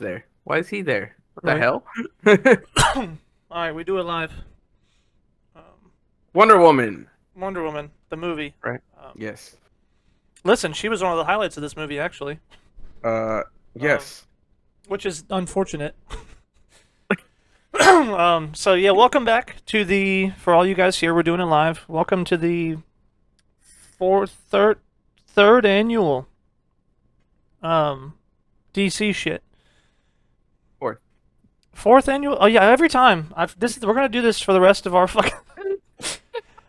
there? Why is he there? What the Right. hell? All right, we do it live. Um, Wonder Woman. Wonder Woman, the movie. Right? Um, Yes. Listen, she was one of the highlights of this movie, actually. Uh, Um, yes. which is unfortunate. So yeah, welcome back to the. For all you guys here, we're doing it live. Welcome to the third annual um DC shit. Fourth. Fourth annual? Oh yeah, every time. We're gonna do this for the rest of our fucking.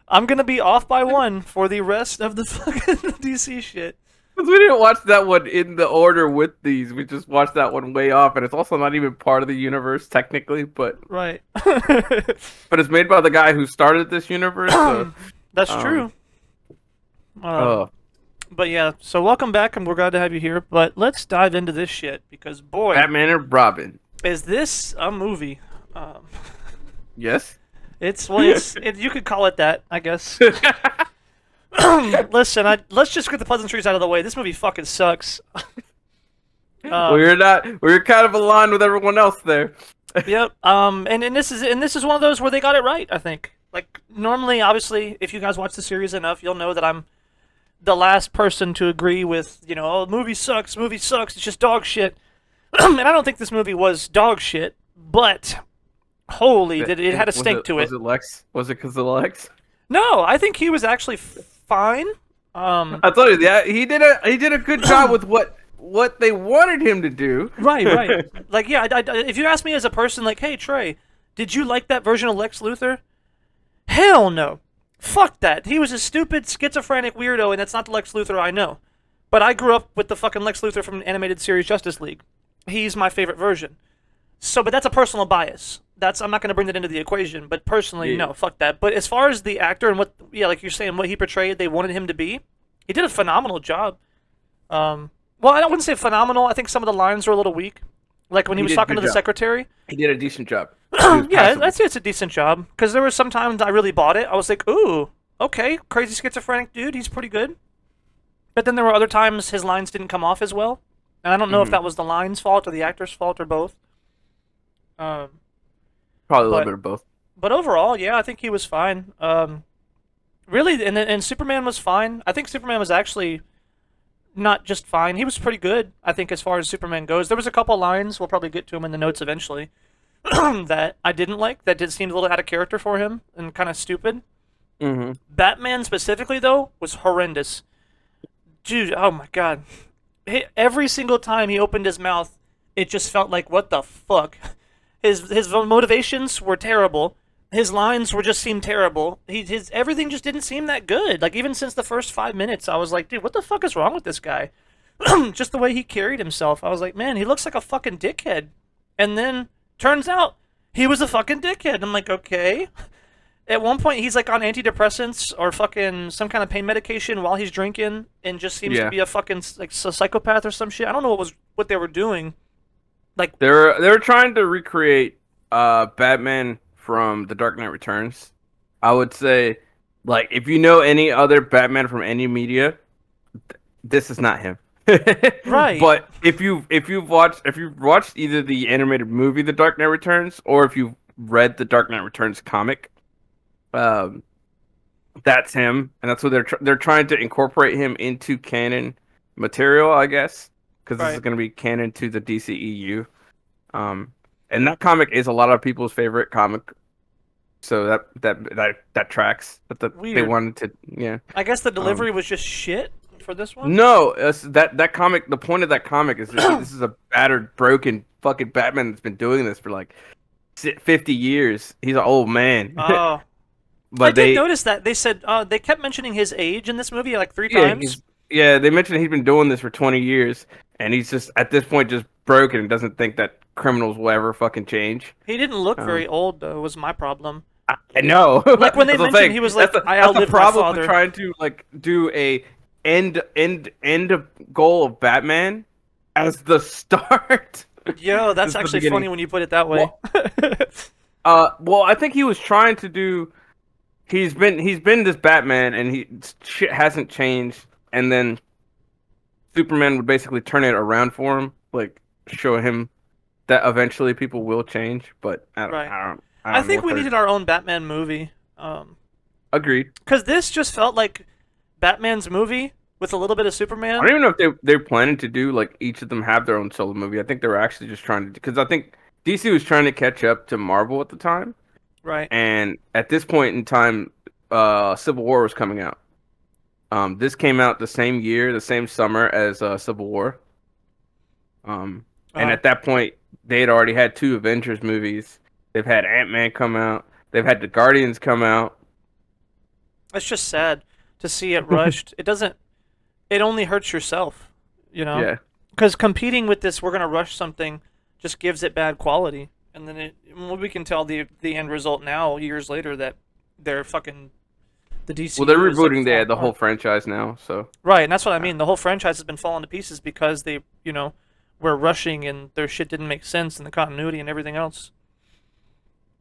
I'm gonna be off by one for the rest of the fucking DC shit. Because we didn't watch that one in the order with these. We just watched that one way off, and it's also not even part of the universe technically, Right. but it's made by the guy who started this universe. So, That's um, true. Um, oh, but yeah, so welcome back, and we're glad to have you here. But let's dive into this shit because boy, Batman and Robin. is this a movie? Um, Yes. you could call it that, I guess. Listen, let's just get the pleasantries out of the way. This movie fucking sucks. We're not. We're kind of aligned with everyone else there. Yep. And this is one of those where they got it right. I think. Like normally, obviously, if you guys watch the series enough, you'll know that I'm the last person to agree with oh, movie sucks, it's just dog shit. And I don't think this movie was dog shit, but holy, did it had a stink to it. Was it Lex? Was it because of Lex? No, I think he was actually fine. I told you, yeah, he did a good job with what they wanted him to do. Right. Like, yeah, if you ask me as a person, like, hey, Trey, did you like that version of Lex Luthor? Hell no. Fuck that. He was a stupid, schizophrenic weirdo, and that's not the Lex Luthor I know. But I grew up with the fucking Lex Luthor from the animated series Justice League. He's my favorite version. So, but that's a personal bias. I'm not going to bring that into the equation, but personally, Yeah. no, fuck that. But as far as the actor and like you're saying, what he portrayed, they wanted him to be, he did a phenomenal job. Well, I wouldn't say phenomenal. I think some of the lines were a little weak. Like when he He was did a talking good to the job. secretary. He did a decent job. He was Yeah, passable. I'd say it's a decent job. Because there were some times I really bought it. I was like, ooh, okay, crazy schizophrenic dude. He's pretty good. But then there were other times his lines didn't come off as well. And I don't know if that was the line's fault or the actor's fault or both. Um, Probably a little but bit of both. but overall, yeah, I think he was fine. Really, and Superman was fine. I think Superman was actually not just fine. He was pretty good, I think, as far as Superman goes. There was a couple lines, we'll probably get to them in the notes eventually, that I didn't like, that did seem a little out of character for him and kind of stupid. Mm-hmm. Batman specifically, though, was horrendous. Dude, oh my god. Every single time he opened his mouth, it just felt like, what the fuck? His motivations were terrible. His lines just seemed terrible. His everything just didn't seem that good. Like even since the first 5 minutes, I was like, dude, what the fuck is wrong with this guy? Just the way he carried himself, I was like, man, he looks like a fucking dickhead. And then turns out he was a fucking dickhead. I'm like, okay. At one point, he's like on antidepressants or fucking some kind of pain medication while he's drinking, and just seems to Yeah. be a fucking like a psychopath or some shit. I don't know what they were doing. Like, They were trying to recreate Batman from The Dark Knight Returns. I would say, like, if you know any other Batman from any media, this is not him. right. But if you've watched either the animated movie The Dark Knight Returns or if you've read the Dark Knight Returns comic, um, that's him, and that's what they're trying to incorporate him into canon material, I guess, because this is Right. going to be canon to the DCEU. Um, and that comic is a lot of people's favorite comic, so that tracks. But they Weird. wanted to, yeah. I guess the Um, delivery was just shit for this one. no, that comic. The point of that comic is this is a battered, broken fucking Batman that's been doing this for like 50 years. He's an old man, Oh, I but did notice that they said they kept mentioning his age in this movie like three yeah, times. they mentioned he's been doing this for 20 years, and he's just at this point just broken and doesn't think that criminals will ever fucking change. He didn't look Um, very old though. Was my problem. I know. Like when they That's the mentioned thing. he was like, I that's the outlived my problem father. with trying to like do a end of goal of Batman as the start. Yo, that's This is the actually beginning. funny when you put it that way. Well, I think he was trying to do. He's been this Batman, and shit hasn't changed. And then Superman would basically turn it around for him, like show him that eventually people will change, but Right. I I don't know think what we they're needed our own Batman movie. agreed. Because this just felt like Batman's movie with a little bit of I Superman. don't even know if they're planning to do like each of them have their own solo movie. I think they were actually just trying to because I think DC was trying to catch up to Marvel at the time, Right. and at this point in time, Civil War was coming out. This came out the same year, the same summer as Civil War. And Uh, at that point, they had already had two Avengers movies. They've had Ant-Man come out. They've had the Guardians come out. it's just sad to see it rushed. It doesn't. It only hurts yourself, you know. Yeah. Because competing with this, we're gonna rush something, just gives it bad quality, and then we can tell the end result now, years later, that they're fucking the Well, they're DCU is like rebooting falling the whole apart. franchise now, so Right, and that's what I mean. The whole franchise has been falling to pieces because they, were rushing and their shit didn't make sense and the continuity and everything else.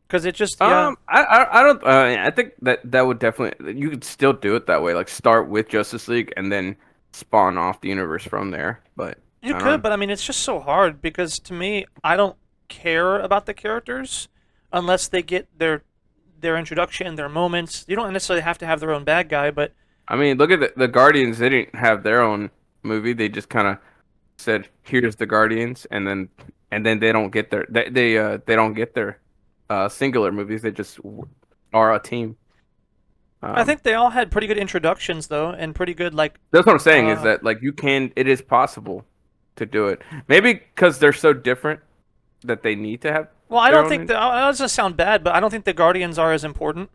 Because it just, yeah, I don't I think that would definitely you could still do it that way, like start with Justice League and then spawn off the universe from there. But you could, but I mean, it's just so hard because to me, I don't care about the characters unless they get their introduction, their moments. You don't necessarily have to have their own bad guy, but I mean, look at the Guardians. They didn't have their own movie. They just kind of said, "Here's the Guardians," and then they don't get their they don't get their singular movies. They just are a team. I Um, think they all had pretty good introductions though, and pretty good like, that's what I'm saying is uh, that like you can. It is possible to do it. Maybe because they're so different that they need to have well, I their don't own. think that doesn't sound bad, but I don't think the Guardians are as important.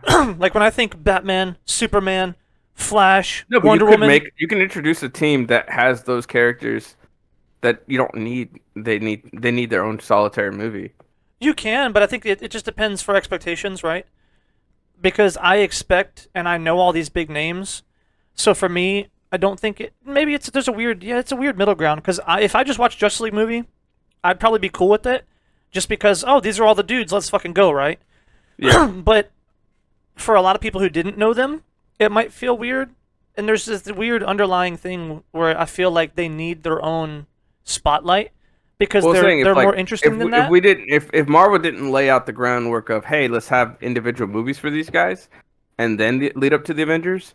Like when I think Batman, Superman, Flash, No, but Wonder Woman, you can introduce a team that has those characters that you don't need. They need their own solitary movie. you can, but I think it just depends for expectations, right? Because I expect and I know all these big names. So for me, I don't think maybe there's a weird it's a weird middle ground because if I just watch Justice League movie, I'd probably be cool with it, just because these are all the dudes, let's fucking go, right? Yeah. But for a lot of people who didn't know them, it might feel weird. And there's this weird underlying thing where I feel like they need their own spotlight because Well, saying they're if like more interesting than if that. we didn't if Marvel didn't lay out the groundwork of hey let's have individual movies for these guys and then lead up to the Avengers,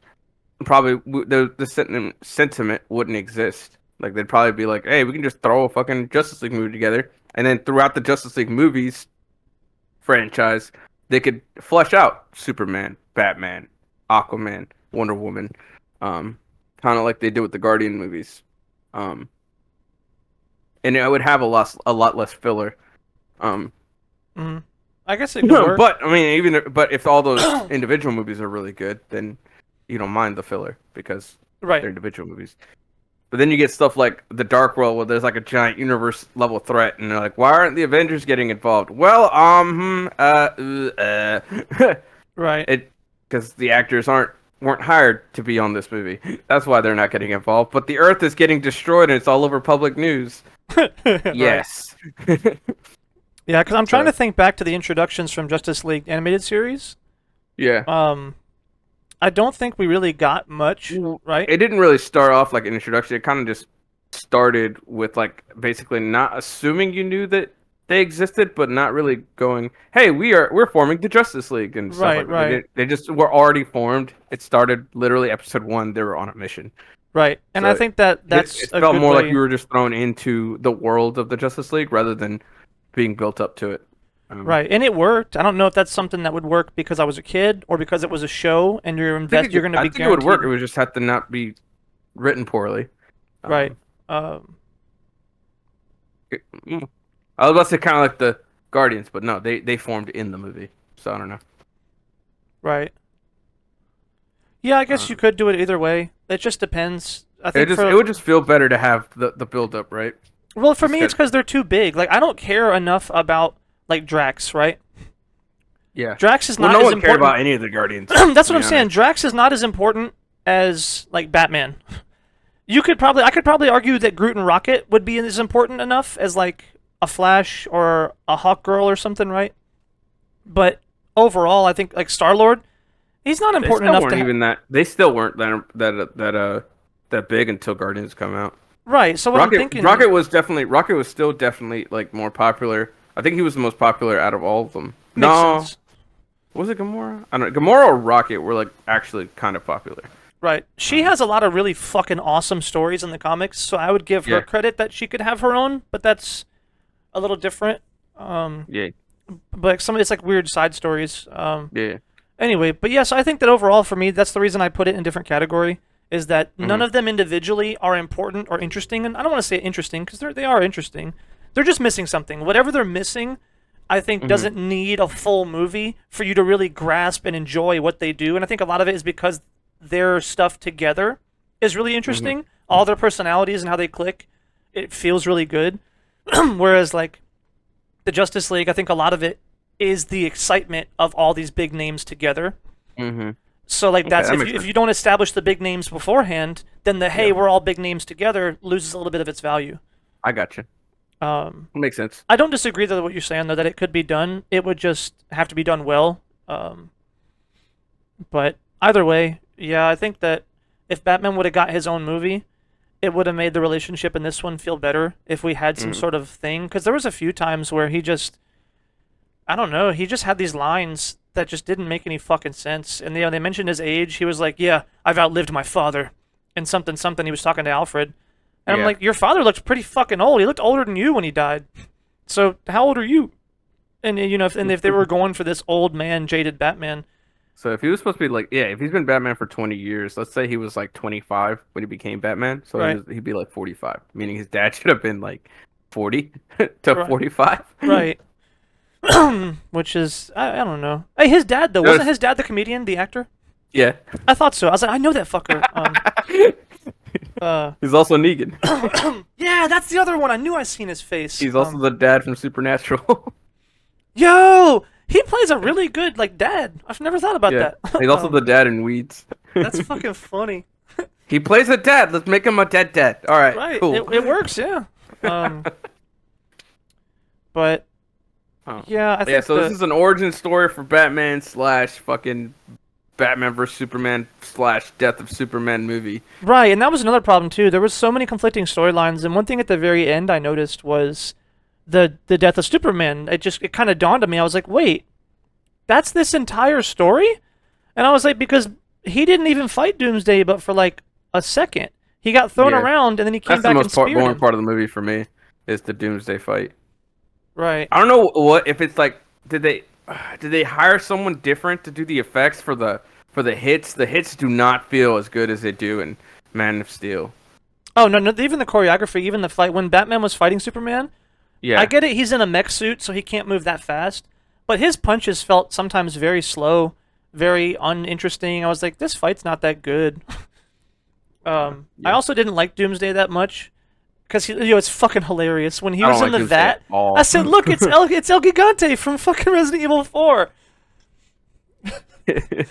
probably the sentiment wouldn't exist. Like they'd probably be like, hey, we can just throw a fucking Justice League movie together, and then throughout the Justice League movies franchise, they could flesh out Superman, Batman, Aquaman, Wonder Woman, um, kind of like they did with the Guardian movies. Um, and it would have a lot less filler. Um, Mm. I guess it could work. but I mean, but if all those individual movies are really good, then you don't mind the filler because Right. they're individual movies. But then you get stuff like the Dark World, where there's like a giant universe level threat, and they're like, "Why aren't the Avengers getting involved?" Well, Right. it because the actors weren't hired to be on this movie. That's why they're not getting involved. But the Earth is getting destroyed, and it's all over public news. Right. Yes. Yeah, because I'm trying So, to think back to the introductions from Justice League animated series. yeah. I don't think we really got much, Well, right? it didn't really start off like an introduction. It kind of just started with like basically not assuming you knew that they existed, but not really going, "Hey, we're forming the Justice League" and stuff Right, like that. right, They just were already formed. It started literally episode 1. They were on a mission, right. And I so think that's it a felt good more like way. you were just thrown into the world of the Justice League rather than being built up to it. Right, and it worked. I don't know if that's something that would work because I was a kid or because it was a show and you're going to I be think it would work. guaranteed. It would just have to not be written poorly. Right. Um, Mm. I was about to say kind of like the Guardians, but no, they formed in the movie, so I don't know. Right. Yeah, I guess Uh, you could do it either way. It just depends. I think it would just feel better to have the build up, right? well, for me it's Instead, because they're too big. Like I don't care enough about like Drax, right? yeah. Drax is Well, not no as one cared important. about any of the Guardians. That's To what be I'm saying. honest. Drax is not as important as like Batman. I could probably argue that Groot and Rocket would be as important enough as like a Flash or a Hawk Girl or something, right? But overall, I think like Star Lord, he's not They important still enough weren't to. even that. They still weren't that big until Guardians come out. Right. So what I'm thinking, Rocket was still definitely like more popular. I think he was the most popular out of all of them. makes No, sense. was it Gamora? I don't know. Gamora or Rocket were like actually kind of popular. Right. She has a lot of really fucking awesome stories in the comics, so I would give her Yeah, credit that she could have her own, but that's a little different. yeah, But some of it's like weird side stories. yeah. Anyway, but yes, I think that overall for me, that's the reason I put it in a different category. Is that none Hmm. of them individually are important or interesting, and I don't want to say interesting because they are interesting. They're just missing something. Whatever they're missing, I think Hmm. doesn't need a full movie for you to really grasp and enjoy what they do. And I think a lot of it is because their stuff together is really Hmm. interesting. All their personalities and how they click, it feels really good. Whereas like the Justice League, I think a lot of it is the excitement of all these big names together. Hmm. So like Okay, that's that if makes you, if sense. you don't establish the big names beforehand, then the hey Yeah, we're all big names together loses a little bit of its value. I got you. Makes sense. I don't disagree with what you're saying though that it could be done. It would just have to be done well. Um, but either way, yeah, I think that if Batman would have got his own movie, it would have made the relationship in this one feel better if we had some Hmm. sort of thing. Because there was a few times where he just, I don't know, he just had these lines that just didn't make any fucking sense. And they mentioned his age. He was like, "Yeah, I've outlived my father," and something something. He was talking to Alfred, and I'm Yeah. like, "Your father looked pretty fucking old. He looked older than you when he died. So how old are you?" And if they were going for this old man, jaded Batman, So if he was supposed to be like, yeah, if he's been Batman for 20 years, let's say he was like 25 when he became Batman, so right, he'd be like 45, meaning his dad should have been like 40 to right, 45. right. Which is I don't know. Hey, his dad though wasn't Just- his dad the comedian, the actor? Yeah. I thought so. I was like, I know that fucker. Uh, He's also Negan. yeah, that's the other one. I knew I seen his face. He's also the dad from Supernatural. Yo, he plays a really good like dad. I've never thought about Yeah. that. He's also the dad in Weeds. That's fucking funny. He plays a dad. Let's make him a dad. All right. Right, Cool. it works, yeah. But Oh. yeah, I Yeah, think so this is an origin story for Batman slash fucking Batman vs Superman slash Death of Superman movie. right, and that was another problem too. There was so many conflicting storylines, and one thing at the very end I noticed was the death of Superman. It kind of dawned on me. I was like, wait, that's this entire story? And I was like, because he didn't even fight Doomsday, but for like a second, he got thrown Yeah. around, and then he came That's the back and most speared boring him. part of the movie for me is the Doomsday fight. Right. I don't know what if it's like did they hire someone different to do the effects for the hits? The hits do not feel as good as they do in Man of Steel. Oh no, no, even the choreography, even the fight when Batman was fighting Superman. Yeah. I get it. He's in a mech suit, so he can't move that fast. But his punches felt sometimes very slow, very uninteresting. I was like, this fight's not that good. I Yeah. also didn't like Doomsday that much because it's fucking hilarious when he I was don't in like the Doomsday vat. at all. I said, look, it's El Gigante from fucking Resident Evil 4.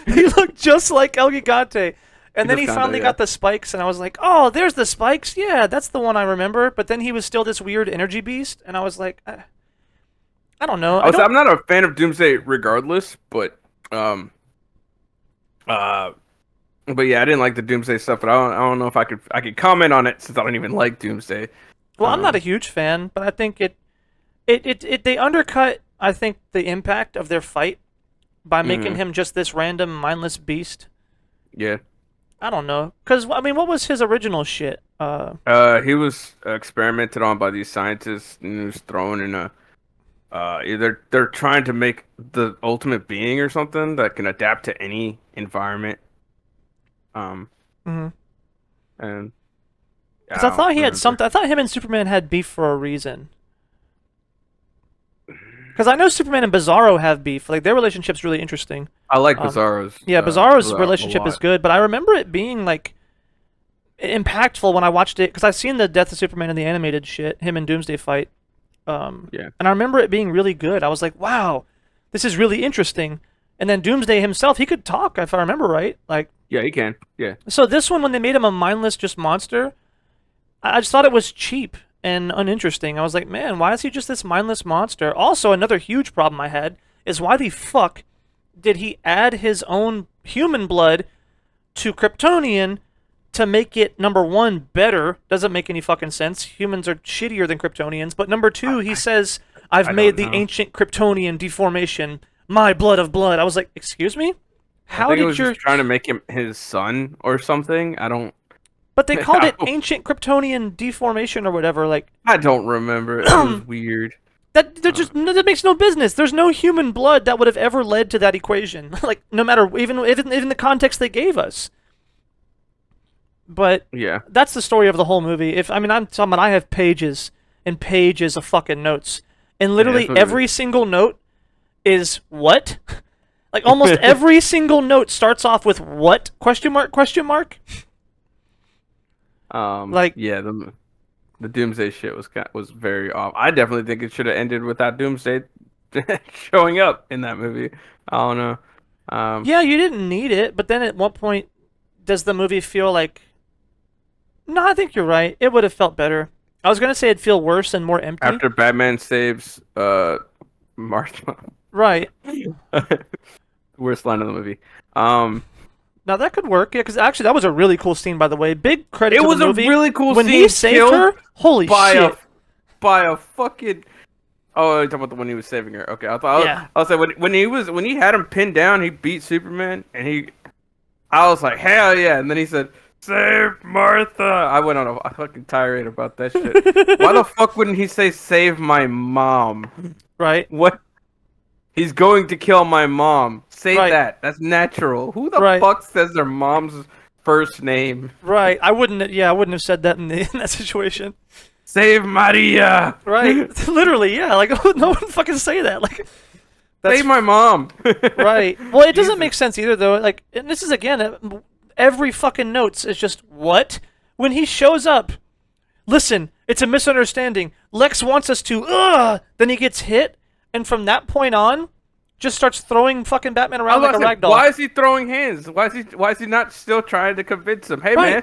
He looked just like El Gigante. And then does he kinda, finally yeah. got the spikes, and I was like, oh, there's the spikes. Yeah, that's the one I remember. But then he was still this weird energy beast, and I was like, I don't know. I'm not a fan of Doomsday regardless, but uh but yeah, I didn't like the Doomsday stuff, but I don't know if I could comment on it since I don't even like Doomsday. Well, I'm not a Um, huge fan, but I think they undercut, I think, the impact of their fight by making Mhm. him just this random mindless beast. Yeah. I don't know, because I mean, what was his original shit? He was experimented on by these scientists and he was thrown in a either they're trying to make the ultimate being or something that can adapt to any environment. Mhm. And Because I thought he had remember. something. I thought him and Superman had beef for a reason. Because I know Superman and Bizarro have beef. Like their relationship's really interesting. I like Um, Bizarro's. Yeah, Bizarro's a relationship is lot. good, but I remember it being like impactful when I watched it because I've seen the Death of Superman in the animated shit, him and Doomsday fight. Yeah. And I remember it being really good. I was like, wow, this is really interesting. And then Doomsday himself, he could talk if I remember right. Like, Yeah, he can. Yeah. so this one, when they made him a mindless just monster, I just thought it was cheap and uninteresting. I was like, man, why is he just this mindless monster? Also, another huge problem I had is why the fuck did he add his own human blood to Kryptonian to make it, number one, better doesn't make any fucking sense. Humans are shittier than Kryptonians. But number two, he says, I've I made don't the know. ancient Kryptonian deformation, my blood of blood. I was like, excuse me? I How think it did was your. just trying to make him his son or something. I don't. But they called I it don't, ancient Kryptonian deformation or whatever. Like, I don't remember. It was weird. that just that makes no business. There's no human blood that would have ever led to that equation. Like, no matter, even the context they gave us. But Yeah. that's the story of the whole movie. If I mean, I'm someone, I have pages and pages of fucking notes, and Yeah, that's literally what it every single note is what. Like almost every single note starts off with what question mark question mark. Like, Yeah, the Doomsday shit was very off. I definitely think it should have ended without Doomsday showing up in that movie. I don't know. yeah, you didn't need it, but then at what point does the movie feel like? No, I think you're right. It would have felt better. I was gonna say it'd feel worse and more empty. After Batman saves Martha. Right. Worst line of the movie. Now that could work, yeah, because actually that was a really cool scene, by the way. Big credit It to was the a movie. really cool when scene. he saved Killed her. Holy by shit! by a fucking. Oh, you're talking about the one he was saving her. Okay, I thought Yeah. I was like when he had him pinned down, he beat Superman, and I was like, hell yeah! And then he said, "Save Martha." I went on a fucking tirade about that shit. Why the fuck wouldn't he say, "Save my mom"? Right. What? He's going to kill my mom. Say Right. that. That's natural. Who the Right. fuck says their mom's first name? Right. I wouldn't. Yeah, I wouldn't have said that in that situation. Save Maria. Right. Literally. Yeah. Like no one fucking say that. Like. That's Save my mom. right. Well, it doesn't Jesus. make sense either, though. Like, and this is again, every fucking notes is just what when he shows up. Listen, it's a misunderstanding. Lex wants us to. Then he gets hit, and from that point on, just starts throwing fucking Batman around like a rag doll. Why is he throwing hands? Why is he not still trying to convince him? Hey Right. man,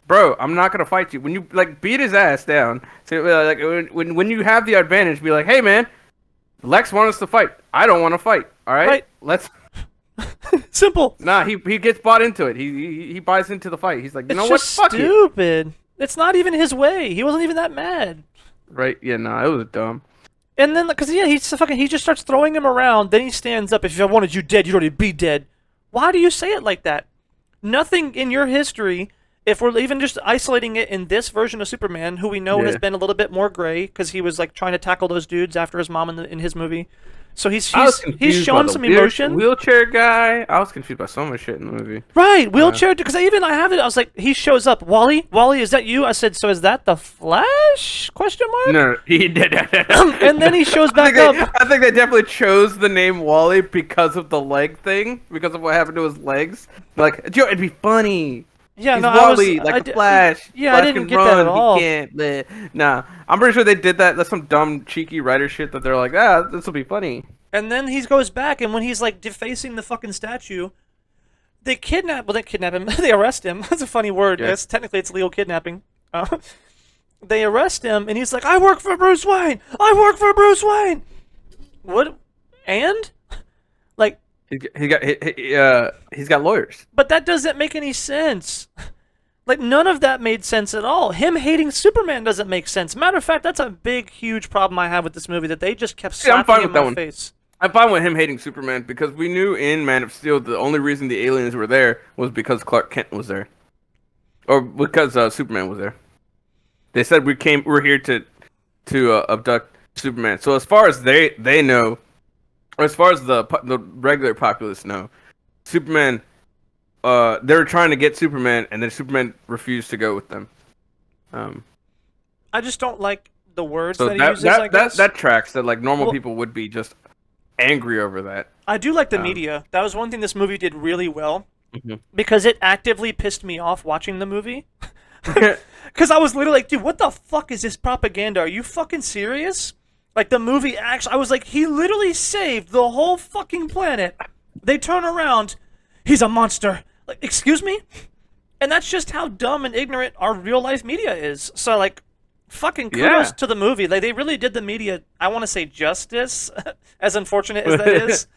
bro, I'm not gonna fight you. When you like beat his ass down, so like when you have the advantage, be like, hey man, Lex wants us to fight. I don't want to fight. All right, Right. let's. Simple. Nah, he gets bought into it. He buys into the fight. He's like, you It's know what? just Fuck it. stupid. It's not even his way. He wasn't even that mad. Right? Yeah. Nah, it was dumb. And then, because yeah, he just starts throwing him around. Then he stands up. If I wanted you dead, you'd already be dead. Why do you say it like that? Nothing in your history, if we're even just isolating it in this version of Superman, who we know has Yeah. been a little bit more gray, because he was like trying to tackle those dudes after his mom in his movie. So he's I was confused by shown the some emotion. Wheelchair guy. I was confused by so much shit in the movie. Right, wheelchair. Because I have it. I was like, he shows up. Wally, is that you? I said, so is that the Flash? Question mark. No, he did. And then he shows back up. I think they definitely chose the name Wally because of the leg thing, because of what happened to his legs. Like, Joe, it'd be funny. Yeah, He's no, Wally, I like d- the Flash. Yeah, Flash I didn't can get run, that at all. He can't. Bleh. Nah, I'm pretty sure they did that. That's some dumb, cheeky writer shit that they're like, this will be funny. And then he goes back, and when he's like defacing the fucking statue, they kidnap. Well, they kidnap him. They arrest him. That's a funny word. Yeah. Yes, technically it's legal kidnapping. They arrest him, and he's like, "I work for Bruce Wayne. I work for Bruce Wayne." What? And like, He's got lawyers. but that doesn't make any sense. Like, none of that made sense at all. Him hating Superman doesn't make sense. Matter of fact, that's a big, huge problem I have with this movie, that they just kept Yeah, I'm slapping fine him with that in the one. face. I'm fine with him hating Superman because we knew in Man of Steel the only reason the aliens were there was because Clark Kent was there, or because Superman was there. They said we're here to abduct Superman. So as far as they know, or as far as the regular populace know, Superman, they were trying to get Superman, and then Superman refused to go with them. I just don't like the words So that he uses, I guess. that tracks that like normal Well- people would be just angry over that. I do like the media. That was one thing this movie did really well, Mhm. because it actively pissed me off watching the movie. Because I was literally like, dude, what the fuck is this propaganda? Are you fucking serious? Like, the movie actually, I was like, he literally saved the whole fucking planet. They turn around, he's a monster. Like, excuse me? And that's just how dumb and ignorant our real life media is. So, like, fucking kudos Yeah. to the movie. Like, they really did the media, I want to say, justice, as unfortunate as that is.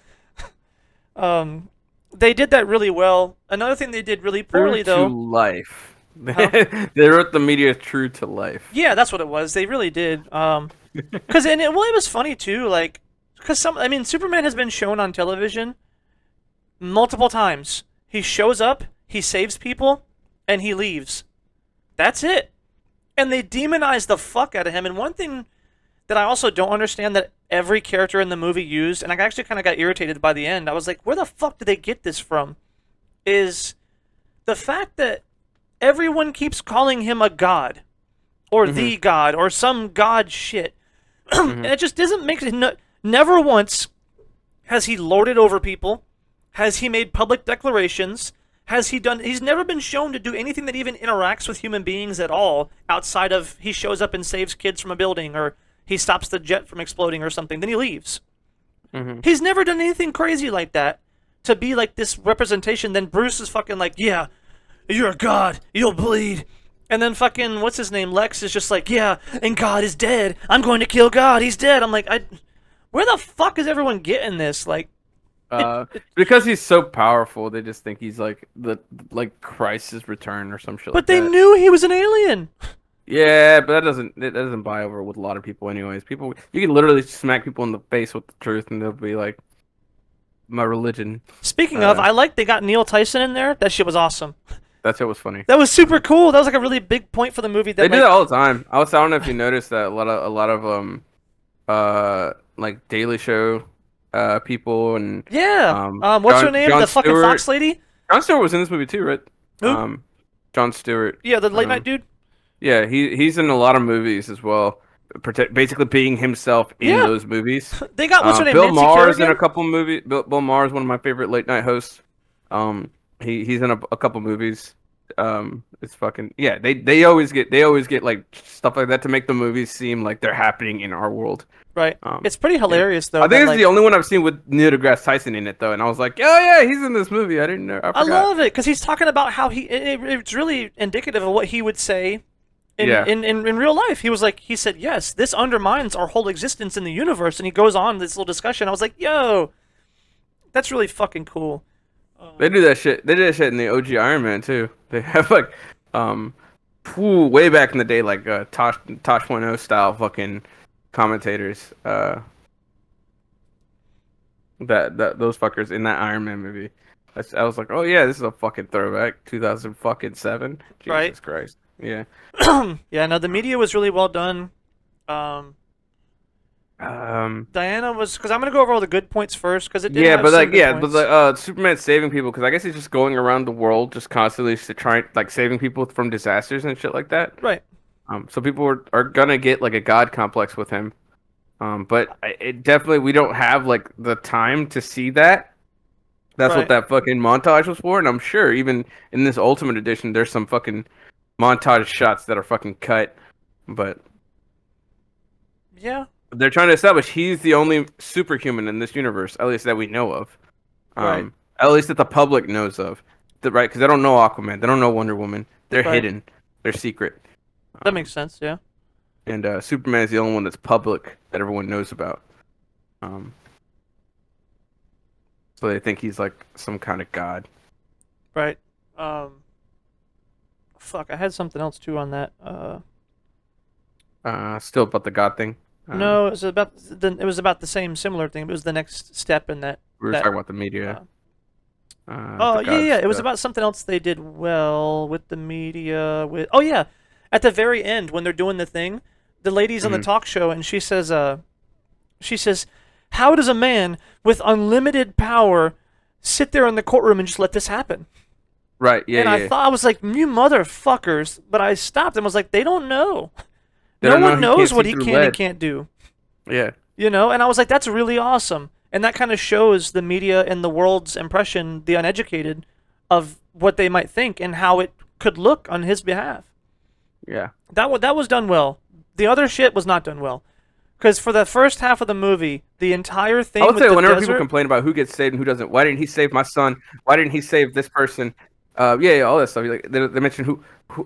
They did that really well. Another thing they did really poorly, True though. to life. Huh? They wrote the media true to life. Yeah, that's what it was. They really did. Cause it was funny too. Like, cause I mean, Superman has been shown on television multiple times. He shows up, he saves people, and he leaves. That's it. And they demonize the fuck out of him. And one thing that I also don't understand that every character in the movie used, and I actually kind of got irritated by the end. I was like, where the fuck did they get this from? Is the fact that everyone keeps calling him a god or the god or some god shit. And it just doesn't make it. Never once has he lorded over people. Has he made public declarations? Has he done? He's never been shown to do anything that even interacts with human beings at all, outside of he shows up and saves kids from a building, or he stops the jet from exploding or something. Then he leaves. He's never done anything crazy like that to be like this representation. Then Bruce is fucking like, yeah, you're a god, you'll bleed. And then fucking, what's his name, Lex is just like, yeah, and God is dead. I'm going to kill God, he's dead. I'm like, where the fuck is everyone getting this? Like, Because he's so powerful, they just think he's like Christ's return or some shit. But like they that. knew he was an alien. Yeah, but that doesn't buy over with a lot of people, anyways. People, you can literally smack people in the face with the truth, and they'll be like, "My religion." Speaking of, I like they got Neil Tyson in there. That shit was awesome. That shit was funny. That was super cool. That was like a really big point for the movie. That They do like, that all the time. I don't know if you noticed that a lot of like Daily Show people and yeah. What's her name? Jon The fucking Stewart. Fox lady. Jon Stewart was in this movie too, right? Who? Jon Stewart. Yeah, the late night dude. Yeah, he's in a lot of movies as well. Basically being himself in Yeah. those movies. They got what's her name? Bill Nancy Maher's Kerrigan? in a couple movies. Bill Maher's one of my favorite late night hosts. He's in a couple movies. It's fucking yeah. They always get like stuff like that to make the movies seem like they're happening in our world. Right. It's pretty hilarious though. I think that, it's like, the only one I've seen with Neil deGrasse Tyson in it though, and I was like, oh yeah, he's in this movie. I didn't know. I I forgot. love it because he's talking about how it's really indicative of what he would say in real life. He was like, he said, yes, this undermines our whole existence in the universe. And he goes on this little discussion. I was like, yo, that's really fucking cool. They do that shit. They did that shit in the OG Iron Man too. They have like, way back in the day, like Tosh.0 style fucking commentators. That those fuckers in that Iron Man movie. I was like, oh yeah, this is a fucking throwback. 2007. Jesus Right. Christ. Yeah. Yeah, no, the media was really well done. Diana was, because I'm gonna go over all the good points first because it did Yeah, have but some like, good yeah, points. but like, Superman saving people because I guess he's just going around the world, just constantly trying, like, saving people from disasters and shit like that. Right. So people are gonna get like a god complex with him. But it definitely we don't have like the time to see that. That's Right. what that fucking montage was for, and I'm sure even in this Ultimate Edition, there's some fucking montage shots that are fucking cut. But Yeah. they're trying to establish he's the only superhuman in this universe, at least that we know of. Right. At least that the public knows of. Right? Because they don't know Aquaman, they don't know Wonder Woman. They're Right. hidden. They're secret. That makes sense. Yeah. And Superman is the only one that's public that everyone knows about. So they think he's like some kind of god. Right. Fuck, I had something else too on that. Still about the god thing. No, it was about the same similar thing. It was the next step in that. We were that- talking about the media. Oh the yeah, yeah. god It was stuff. about something else they did well with the media. Oh yeah, at the very end when they're doing the thing, the lady's on the talk show and she says, "How does a man with unlimited power sit there in the courtroom and just let this happen?" Right. Yeah. And yeah, I thought I was like, "You motherfuckers!" But I stopped and was like, "They don't know. They No don't know one he can't knows see what he through can and lead. can't do." Yeah. You know, and I was like, that's really awesome. And that kind of shows the media and the world's impression, the uneducated, of what they might think and how it could look on his behalf. Yeah. That was done well. The other shit was not done well. Because for the first half of the movie, the entire thing I would with say the whenever desert, people complain about who gets saved and who doesn't, why didn't he save my son? Why didn't he save this person? Yeah, all that stuff. Like they mention who,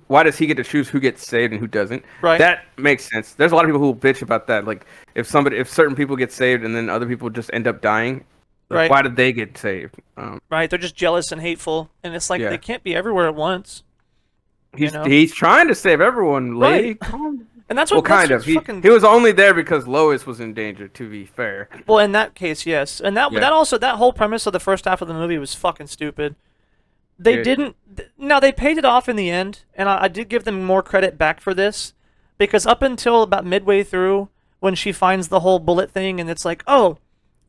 why does he get to choose who gets saved and who doesn't? Right. That makes sense. There's a lot of people who bitch about that. Like if certain people get saved and then other people just end up dying, like, Right. why did they get saved? right, they're just jealous and hateful. And it's like Yeah. they can't be everywhere at once. you know? He's trying to save everyone, lady. Right. And that's Well, what that's kind of. what's fucking He was only there because Lois was in danger. To be fair. well in that case, yes. And that Yeah. that also that whole premise of the first half of the movie was fucking stupid. They Yeah. didn't. Now they paid it off in the end, and I did give them more credit back for this, because up until about midway through, when she finds the whole bullet thing, and it's like, oh,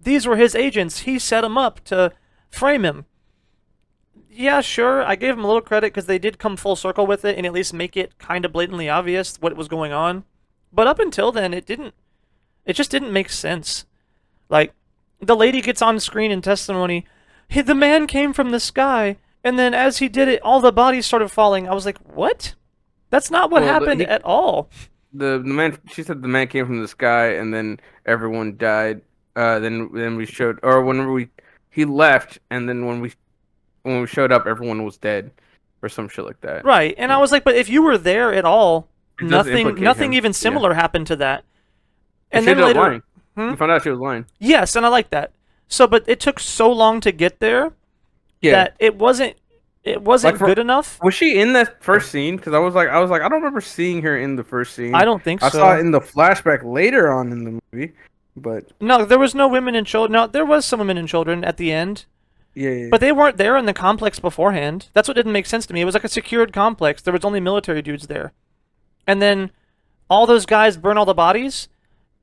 these were his agents. He set them up to frame him. Yeah, sure. I gave them a little credit because they did come full circle with it and at least make it kind of blatantly obvious what was going on. But up until then, it didn't. It just didn't make sense. Like, the lady gets on screen in testimony. Hey, the man came from the sky. And then as he did it, all the bodies started falling. I was like, what? That's not what happened at all. The man, she said the man came from the sky, and then everyone died. Then we showed, or whenever he left, and then when we showed up, everyone was dead, or some shit like that. Right. And I was like, but if you were there at all, It does nothing implicate him. even similar happened to that. And She then ended up later, lying. Hmm? You found out she was lying. Yes, and I like that. So, but it took so long to get there that it wasn't Like good enough. Was she in that first scene? Because I was like, I don't remember seeing her in the first scene. I don't think I so. saw it in the flashback later on in the movie, but No, there was no women and children. No, there was some women and children at the end, yeah. but they weren't there in the complex beforehand. That's what didn't make sense to me. It was like a secured complex. There was only military dudes there, and then all those guys burn all the bodies,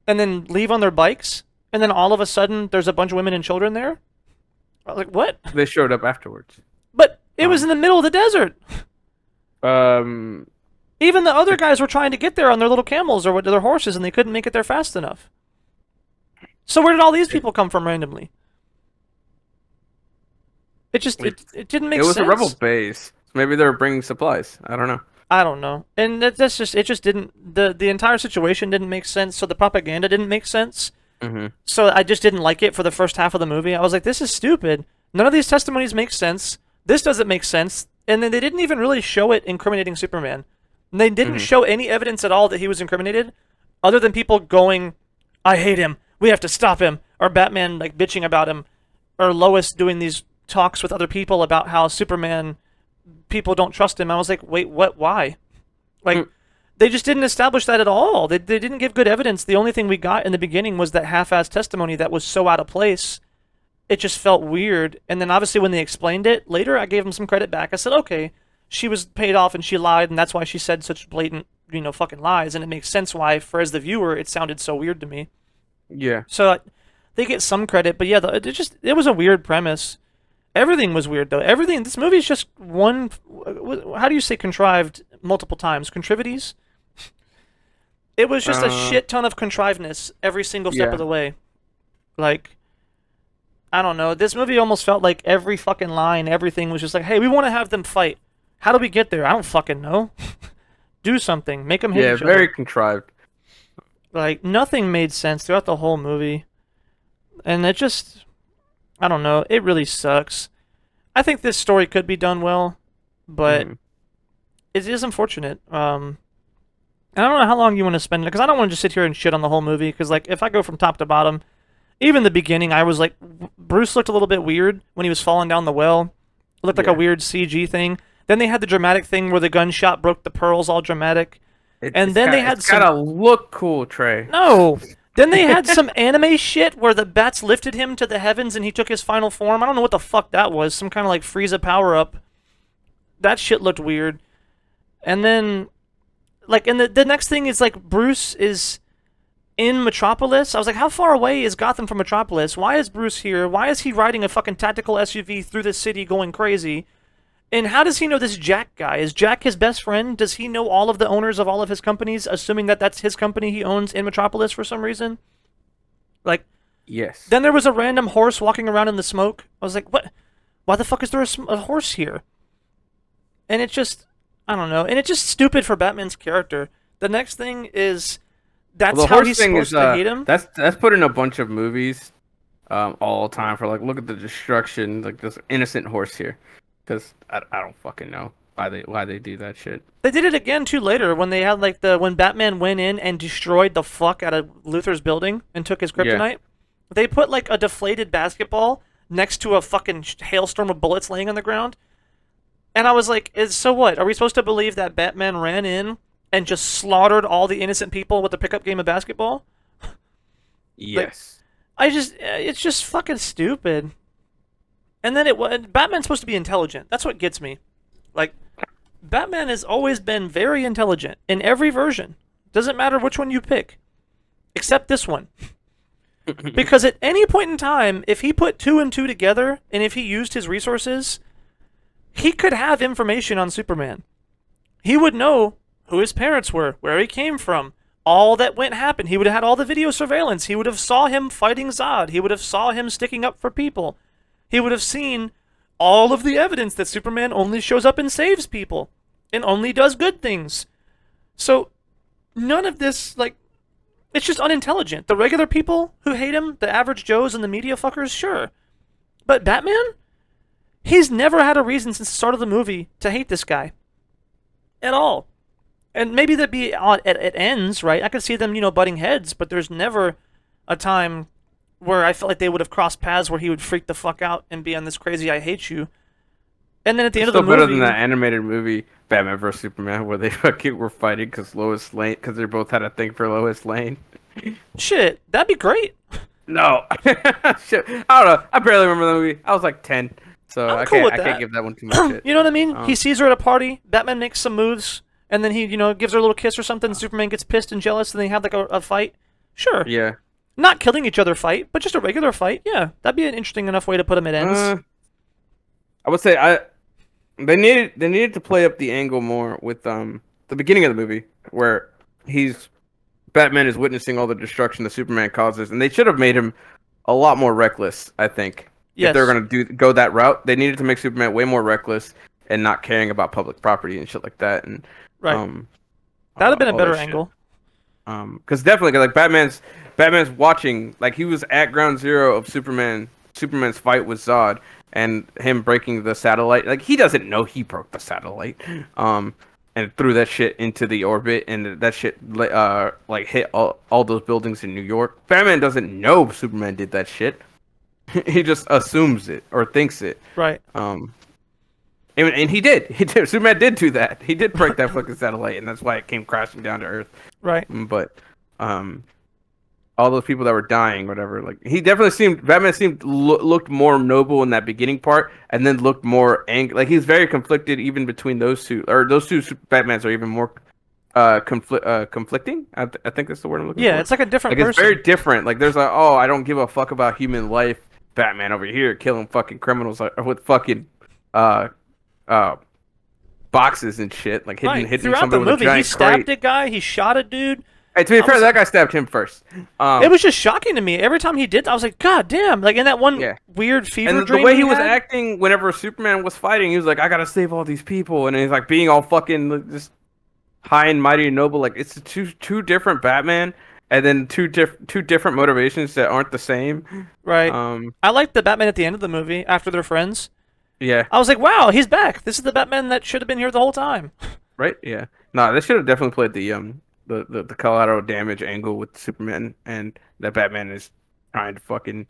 and then leave on their bikes, and then all of a sudden there's a bunch of women and children there. I was like, what? They showed up afterwards. But it was in the middle of the desert. Um, Even the other guys were trying to get there on their little camels or with their horses, and they couldn't make it there fast enough. So where did all these people come from randomly? It just it didn't make it was sense. a rebel base. Maybe they were bringing supplies. I don't know. I don't know, and that's just it. Just didn't the entire situation didn't make sense. So the propaganda didn't make sense. Mm-hmm. So I just didn't like it for the first half of the movie. I was like, this is stupid. None of these testimonies make sense. This doesn't make sense. And then they didn't even really show it incriminating Superman. And they didn't show any evidence at all that he was incriminated, other than people going, I hate him. We have to stop him. Or Batman like bitching about him. Or Lois doing these talks with other people about how Superman, people don't trust him. I was like, wait, what? Why? Like, they just didn't establish that at all. They didn't give good evidence. The only thing we got in the beginning was that half-assed testimony that was so out of place. It just felt weird. And then obviously when they explained it, later I gave them some credit back. I said, okay, she was paid off and she lied, and that's why she said such blatant, fucking lies. And it makes sense why, for as the viewer, it sounded so weird to me. Yeah. So they get some credit, but yeah, it was a weird premise. Everything was weird though. Everything. This movie is just one. How do you say contrived multiple times? Contrivities. It was just a shit ton of contrivedness every single step of the way. Like, I don't know. This movie almost felt like every fucking line, everything was just like, hey, we want to have them fight. How do we get there? I don't fucking know. Do something. Make them hit each other. Yeah, very contrived. Like, nothing made sense throughout the whole movie. And it just, I don't know. It really sucks. I think this story could be done well, but it is unfortunate. And I don't know how long you want to spend it, because I don't want to just sit here and shit on the whole movie, because, like, if I go from top to bottom, even the beginning, I was like, Bruce looked a little bit weird when he was falling down the well. It looked like a weird CG thing. Then they had the dramatic thing where the gunshot broke the pearls, all dramatic. And then they had some... It's gotta look cool, Trey. No! Then they had some anime shit where the bats lifted him to the heavens and he took his final form. I don't know what the fuck that was. Some kind of, like, Frieza power-up. That shit looked weird. And then... Like, and the next thing is, like, Bruce is in Metropolis. I was like, how far away is Gotham from Metropolis? Why is Bruce here? Why is he riding a fucking tactical SUV through the city going crazy? And how does he know this Jack guy? Is Jack his best friend? Does he know all of the owners of all of his companies, assuming that that's his company he owns in Metropolis for some reason? Like, yes. Then there was a random horse walking around in the smoke. I was like, what? Why the fuck is there a horse here? And it just... I don't know, and it's just stupid for Batman's character. The next thing is that's how he's supposed to hate him. That's put in a bunch of movies, all the time for like, look at the destruction, like this innocent horse here, because I don't fucking know why they do that shit. They did it again too later when they had like when Batman went in and destroyed the fuck out of Luthor's building and took his kryptonite. Yeah. They put like a deflated basketball next to a fucking hailstorm of bullets laying on the ground. And I was like, so what? Are we supposed to believe that Batman ran in and just slaughtered all the innocent people with a pickup game of basketball? Like, Yes. it's just fucking stupid. And then Batman's supposed to be intelligent. That's what gets me. Like, Batman has always been very intelligent in every version. Doesn't matter which one you pick, except this one. Because at any point in time, if he put two and two together, and if he used his resources, he could have information on Superman. He would know who his parents were, where he came from, all that went happen. He would have had all the video surveillance. He would have saw him fighting Zod. He would have saw him sticking up for people. He would have seen all of the evidence that Superman only shows up and saves people and only does good things. So none of this, like, it's just unintelligent. The regular people who hate him, the average Joes and the media fuckers, sure. But Batman? He's never had a reason since the start of the movie to hate this guy. At all. And maybe that'd be at ends, right? I could see them, butting heads, but there's never a time where I felt like they would have crossed paths where he would freak the fuck out and be on this crazy "I hate you." And then at the end of the movie, still better than that animated movie Batman vs Superman where they fucking were fighting because they both had a thing for Lois Lane. shit, that'd be great. No, shit. I don't know. I barely remember the movie. I was like 10, so I'm I cool can't. with I that. can't give that one too much shit. You know what I mean? He sees her at a party. Batman makes some moves, and then he, gives her a little kiss or something. Superman gets pissed and jealous, and they have like a fight. Sure. Yeah. Not killing each other fight, but just a regular fight. Yeah, that'd be an interesting enough way to put them at ends. I would say they needed to play up the angle more with the beginning of the movie where Batman is witnessing all the destruction that Superman causes, and they should have made him a lot more reckless. I think Yes. if they're gonna go that route, they needed to make Superman way more reckless and not caring about public property and shit like that. And Right. That'd have been a all better that shit. angle. Because definitely, like Batman's watching, like he was at ground zero of Superman's fight with Zod and him breaking the satellite. Like he doesn't know he broke the satellite, and threw that shit into the orbit, and that shit like hit all those buildings in New York. Batman doesn't know Superman did that shit. He just assumes it or thinks it. Right. And he did. Superman did do that. He did break that fucking satellite, and that's why it came crashing down to Earth. Right. But all those people that were dying, whatever, like Batman looked more noble in that beginning part, and then looked more angry. Like he's very conflicted even between those two, or those two Batmans are even more conflicting. I think that's the word I'm looking for. Yeah, it's like a different Like person. it's very different. Like there's like, oh, I don't give a fuck about human life. Batman over here killing fucking criminals with fucking boxes and shit, like hitting Throughout somebody the with a movie, he giant stabbed crate. a guy. He shot a dude. Hey, to be fair, that guy stabbed him first. It was just shocking to me. Every time he did, I was like, God damn! Like in that one weird fever and dream. the way he was had, acting whenever Superman was fighting, he was like, "I gotta save all these people," and he's like being all fucking like, just high and mighty and noble. Like it's two different Batman, and then two different motivations that aren't the same. Right. I liked the Batman at the end of the movie after they're friends. Yeah. I was like, wow, he's back. This is the Batman that should have been here the whole time. Right. Yeah. No, they should have definitely played the collateral damage angle with Superman, and that Batman is trying to fucking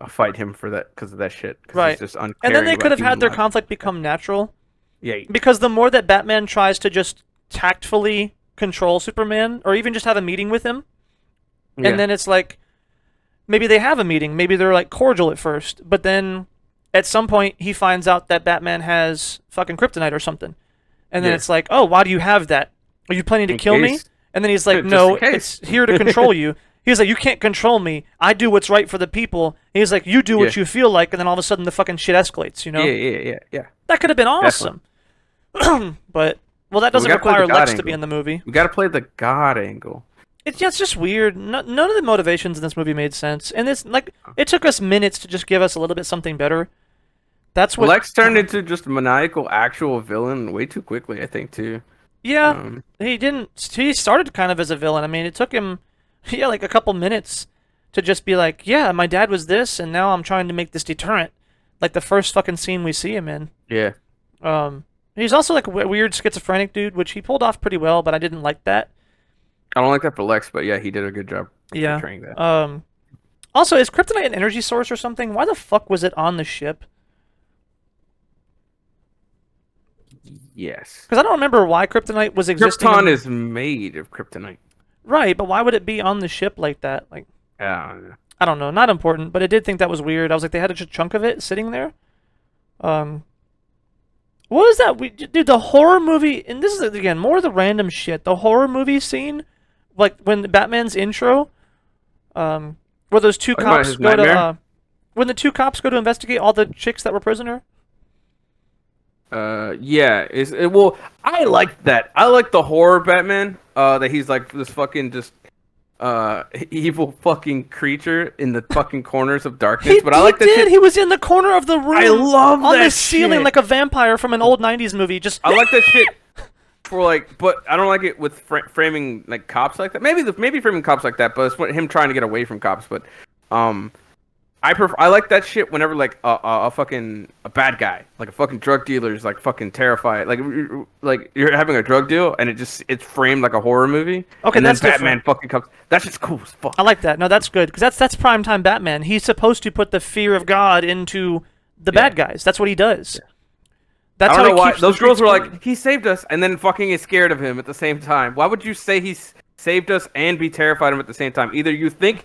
fight him for that because of that shit. Right. He's just And then they could have had their conflict become natural. Yeah. Because the more that Batman tries to just tactfully control Superman, or even just have a meeting with him, and then it's like, maybe they have a meeting, maybe they're like cordial at first, but then at some point he finds out that Batman has fucking kryptonite or something. And then it's like, oh, why do you have that? Are you planning to kill me? And then he's like, Just no, in case. it's here to control you. He's like, you can't control me. I do what's right for the people. He's like, you do what you feel like, and then all of a sudden the fucking shit escalates, you know? Yeah. That could have been awesome. But, well, that doesn't gotta play require the God Lex to angle. be in the movie. We gotta play the God angle. It's just weird. None of the motivations in this movie made sense. And it's like, it took us minutes to just give us a little bit something better. That's what Lex turned into just a maniacal actual villain way too quickly, I think, too. Yeah, he didn't. He started kind of as a villain. I mean, it took him, like a couple minutes to just be like, yeah, my dad was this, and now I'm trying to make this deterrent. Like the first fucking scene we see him in. Yeah. He's also like a weird schizophrenic dude, which he pulled off pretty well, but I didn't like that. I don't like that for Lex, but yeah, he did a good job portraying that. Also, is kryptonite an energy source or something? Why the fuck was it on the ship? Yes. Because I don't remember why kryptonite was existing. Krypton is made of kryptonite. Right, but why would it be on the ship like that? Like, Yeah. I don't know, not important, but I did think that was weird. I was like, they had a chunk of it sitting there. What is that? Dude, the horror movie, and this is again more of the random shit. The horror movie scene, like when Batman's intro, where those two Talking about cops his go to, nightmare? when the two cops go to investigate all the chicks that were prisoner. Yeah. Well, I like that. I like the horror Batman. That he's like this fucking just evil fucking creature in the fucking corners of darkness. But I like that shit. He was in the corner of the room. I love on that the ceiling shit. like a vampire from an old '90s movie. Just I like that shit for like, but I don't like it with framing like cops like that. Maybe framing cops like that, but it's him trying to get away from cops. But I like that shit whenever like a fucking a bad guy, like a fucking drug dealer is like fucking terrified. Like you're having a drug deal and it's framed like a horror movie. Okay, and then that's Batman different. fucking comes. That's just cool as fuck. I like that. No, that's good because that's primetime Batman. He's supposed to put the fear of God into the bad guys. That's what he does. That's I how don't know he why keeps those the girls streets were clean. like, he saved us, and then fucking is scared of him at the same time. Why would you say he saved us and be terrified of him at the same time? Either you think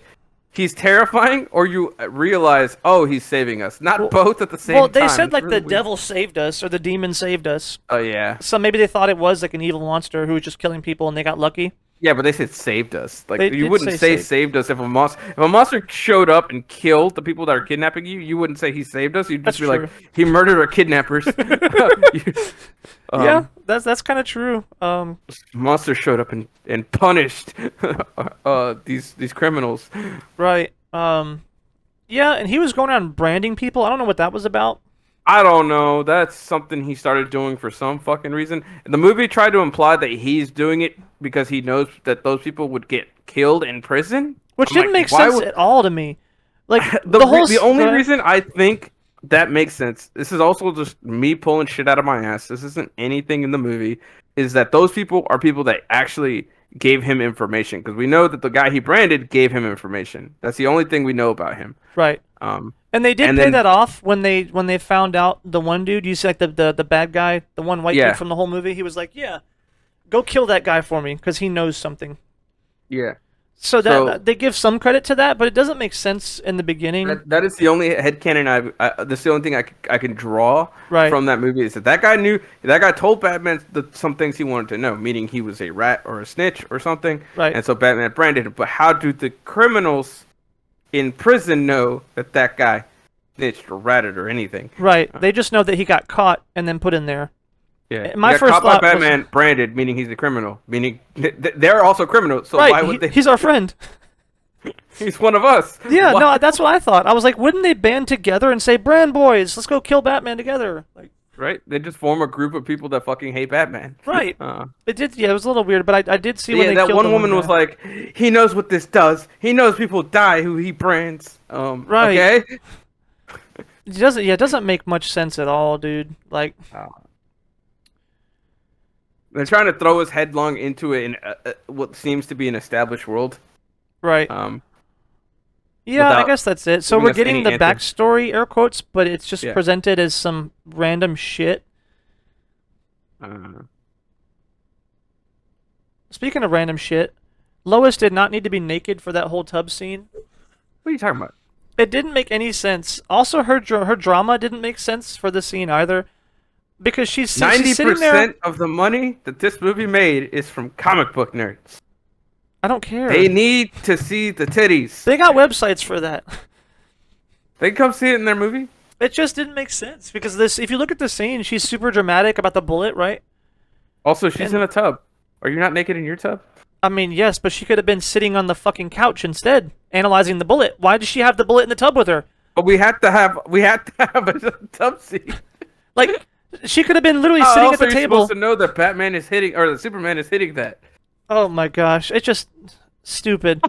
he's terrifying, or you realize, oh, he's saving us. Not both at the same time. Well, they said It's like really the weird. devil saved us or the demon saved us. Oh yeah, So maybe they thought it was like an evil monster who was just killing people and they got lucky. yeah, but they said saved us. Like They you did wouldn't say say saved us if a monster showed up and killed the people that are kidnapping you. You wouldn't say he saved us. You'd just That's be true. like, he murdered our kidnappers. Yeah, that's kind of true. Monster showed up and punished these criminals. Right. Yeah, and he was going around branding people. I don't know what that was about. I don't know. That's something he started doing for some fucking reason. The movie tried to imply that he's doing it because he knows that those people would get killed in prison, Which I'm didn't like, make why sense would- at all to me. Like The only go ahead. reason I think that makes sense. This is also just me pulling shit out of my ass. This isn't anything in the movie. Is that those people are people that actually gave him information? Because we know that the guy he branded gave him information. That's the only thing we know about him. Right. And they did and pay then- that off when they found out the one dude. You see, like the bad guy, the one white Yeah. dude from the whole movie. He was like, "Yeah, go kill that guy for me," because he knows something. Yeah. So So- they give some credit to that, but it doesn't make sense in the beginning. That is the only headcanon that's the only thing I can draw Right. from that movie is that guy told Batman some things he wanted to know, meaning he was a rat or a snitch or something. Right. And so Batman branded him. But how do the criminals in prison know that guy snitched or ratted or anything? Right. They just know that he got caught and then put in there. Yeah. My He got first caught by thought was- Batman branded, meaning he's a criminal, meaning they're also criminals. So Right. why would they? He's our friend. He's one of us. Yeah. Why- No, that's what I thought. I was like, wouldn't they band together and say, "Brand boys, let's go kill Batman together"? Like, Right? They just form a group of people that fucking hate Batman. right. Uh, It did. Yeah, it was a little weird, but I did see when yeah, they that killed one the woman was guy. like, he knows what this does. He knows people die who he brands. Right. Okay. It doesn't. Yeah, it doesn't make much sense at all, dude. Like, They're trying to throw us headlong into it in what seems to be an established world. right. Yeah, I without guess that's it. So giving we're us getting any the answer. backstory, air quotes, but it's just Yeah. presented as some random shit. Uh, Speaking of random shit, Lois did not need to be naked for that whole tub scene. what are you talking about? It didn't make any sense. Also, her drama didn't make sense for the scene either, because she's sitting there. 90% of the money that this movie made is from comic book nerds. I don't care. They need to see the titties. They got websites for that. They can come see it in their movie. It just didn't make sense because this. If you look at the scene, she's super dramatic about the bullet, right? Also, she's And- in a tub. Are you not naked in your tub? I mean, yes, but she could have been sitting on the fucking couch instead, analyzing the bullet. Why does she have the bullet in the tub with her? But we had to have a tub scene. Like, she could have been literally How sitting else at the are you table. supposed to know that Batman is hitting or that Superman is hitting that? Oh my gosh, it's just stupid.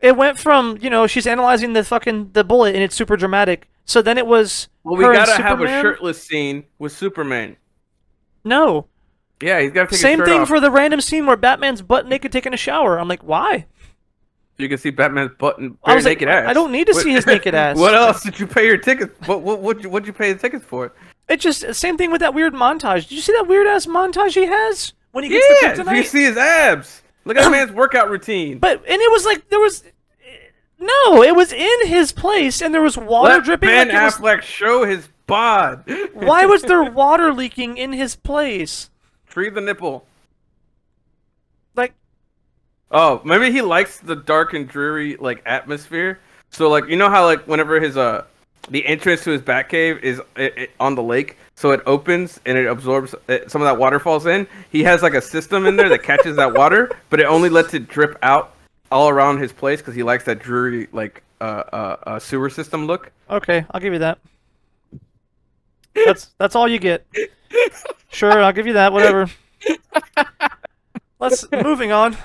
It went from, she's analyzing the bullet and it's super dramatic. So then it was Well, we her and gotta have a Superman? shirtless scene with Superman. No. Yeah, he's gotta take Same his shirt thing off. for the random scene where Batman's butt naked taking a shower. I'm like, why? You can see Batman's butt and I was like, naked ass. I don't need to see his naked ass. What else did you pay your tickets? What'd you pay the tickets for? It just same thing with that weird montage. Did you see that weird ass montage he has when he gets Yeah, the you kryptonite? see his abs. Look at the man's workout routine. But and it was like there was no, it was in his place and there was water Let dripping. Ben Like it was. Affleck show his bod. Why was there water leaking in his place? Free the nipple. Like Oh, maybe he likes the dark and dreary like atmosphere. So like you know how like whenever his the entrance to his Batcave is on the lake, so it opens and it absorbs some of that water falls in. He has like a system in there that catches that water, but it only lets it drip out all around his place because he likes that dreary like sewer system look. okay, I'll give you that. That's all you get. Sure, I'll give you that. Whatever. Let's moving on.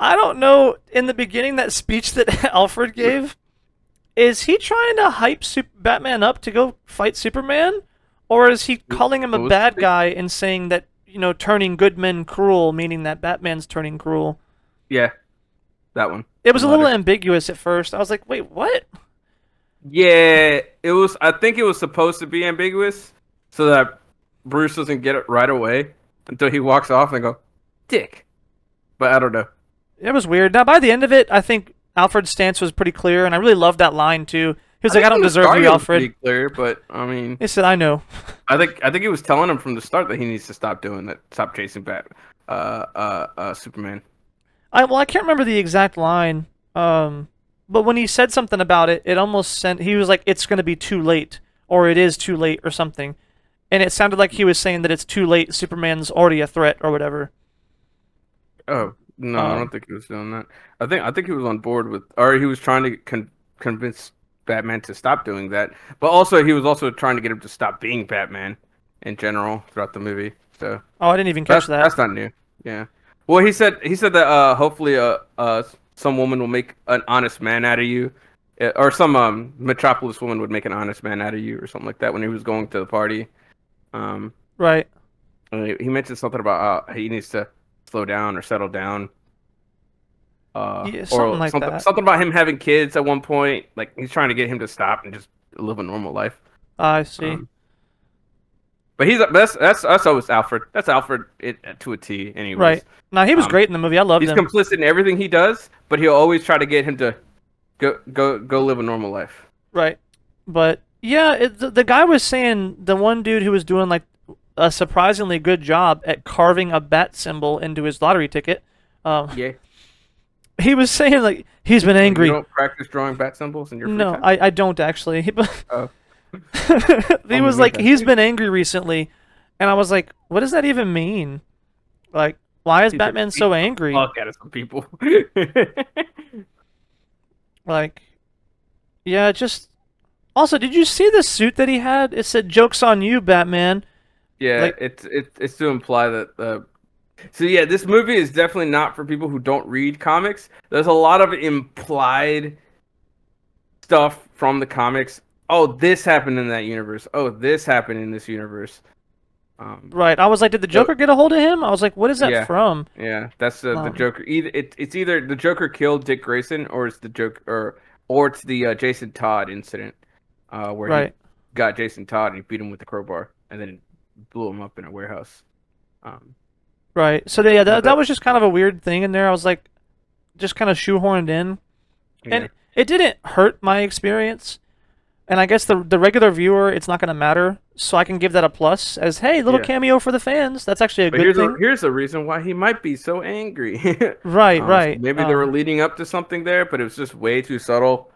I don't know. In the beginning, that speech that Alfred gave, is he trying to hype Batman up to go fight Superman, or is he calling him a bad guy and saying that turning good men cruel, meaning that Batman's turning cruel? Yeah, that one. It was a little ambiguous at first. I was like, wait, what? Yeah, it was. I think it was supposed to be ambiguous so that Bruce doesn't get it right away until he walks off and go, "Dick." But I don't know. It was weird. Now, by the end of it, I think Alfred's stance was pretty clear, and I really loved that line too. He was like, "I don't deserve you, Alfred." Pretty clear, but I mean, He said, "I know." I think he was telling him from the start that he needs to stop doing that, stop chasing Superman. I can't remember the exact line. But when he said something about it, it almost sent. He was like, "It's going to be too late," or "It is too late," or something, and it sounded like he was saying that it's too late. Superman's already a threat, or whatever. Oh no, I don't think he was doing that. I think he was on board with, or he was trying to convince Batman to stop doing that. But also, he was also trying to get him to stop being Batman in general throughout the movie. So Oh, I didn't even catch that. that's not new. Yeah. Well, he said that hopefully some woman will make an honest man out of you, or some Metropolis woman would make an honest man out of you, or something like that when he was going to the party. Right. He mentioned something about he needs to slow down or settle down. Yeah, something like that. Something about him having kids at one point. Like he's trying to get him to stop and just live a normal life. I see. But that's always Alfred. That's Alfred to a T. Anyways. Right. Now he was great in the movie. I loved He's him. complicit in everything he does, but he'll always try to get him to go live a normal life. Right. But yeah, the guy was saying the one dude who was doing like a surprisingly good job at carving a bat symbol into his lottery ticket. Yeah. He was saying like he's been angry. You don't practice drawing bat symbols in your free time? I don't actually. Oh. He was like he's been angry recently, and I was like, what does that even mean? Like, why is Batman so angry? Fuck out of some people. Like, yeah, just. Also, did you see the suit that he had? It said "Jokes on you, Batman." Yeah, Like- it's to imply that. So yeah, this movie is definitely not for people who don't read comics. There's a lot of implied stuff from the comics. Oh, this happened in that universe. Oh, this happened in this universe. Right. I was like, did the Joker get a hold of him? I was like, what is that from? Yeah, that's the Joker. It's either the Joker killed Dick Grayson or it's the Joker or it's the Jason Todd incident where he got Jason Todd and he beat him with the crowbar and then blew him up in a warehouse. Right. So yeah, that was just kind of a weird thing in there. I was like, just kind of shoehorned in, and it didn't hurt my experience. And I guess the regular viewer, it's not going to matter. So I can give that a plus as, hey, little cameo for the fans. That's actually a good thing. Here's the reason why he might be so angry. Right. Maybe they were leading up to something there, but it was just way too subtle.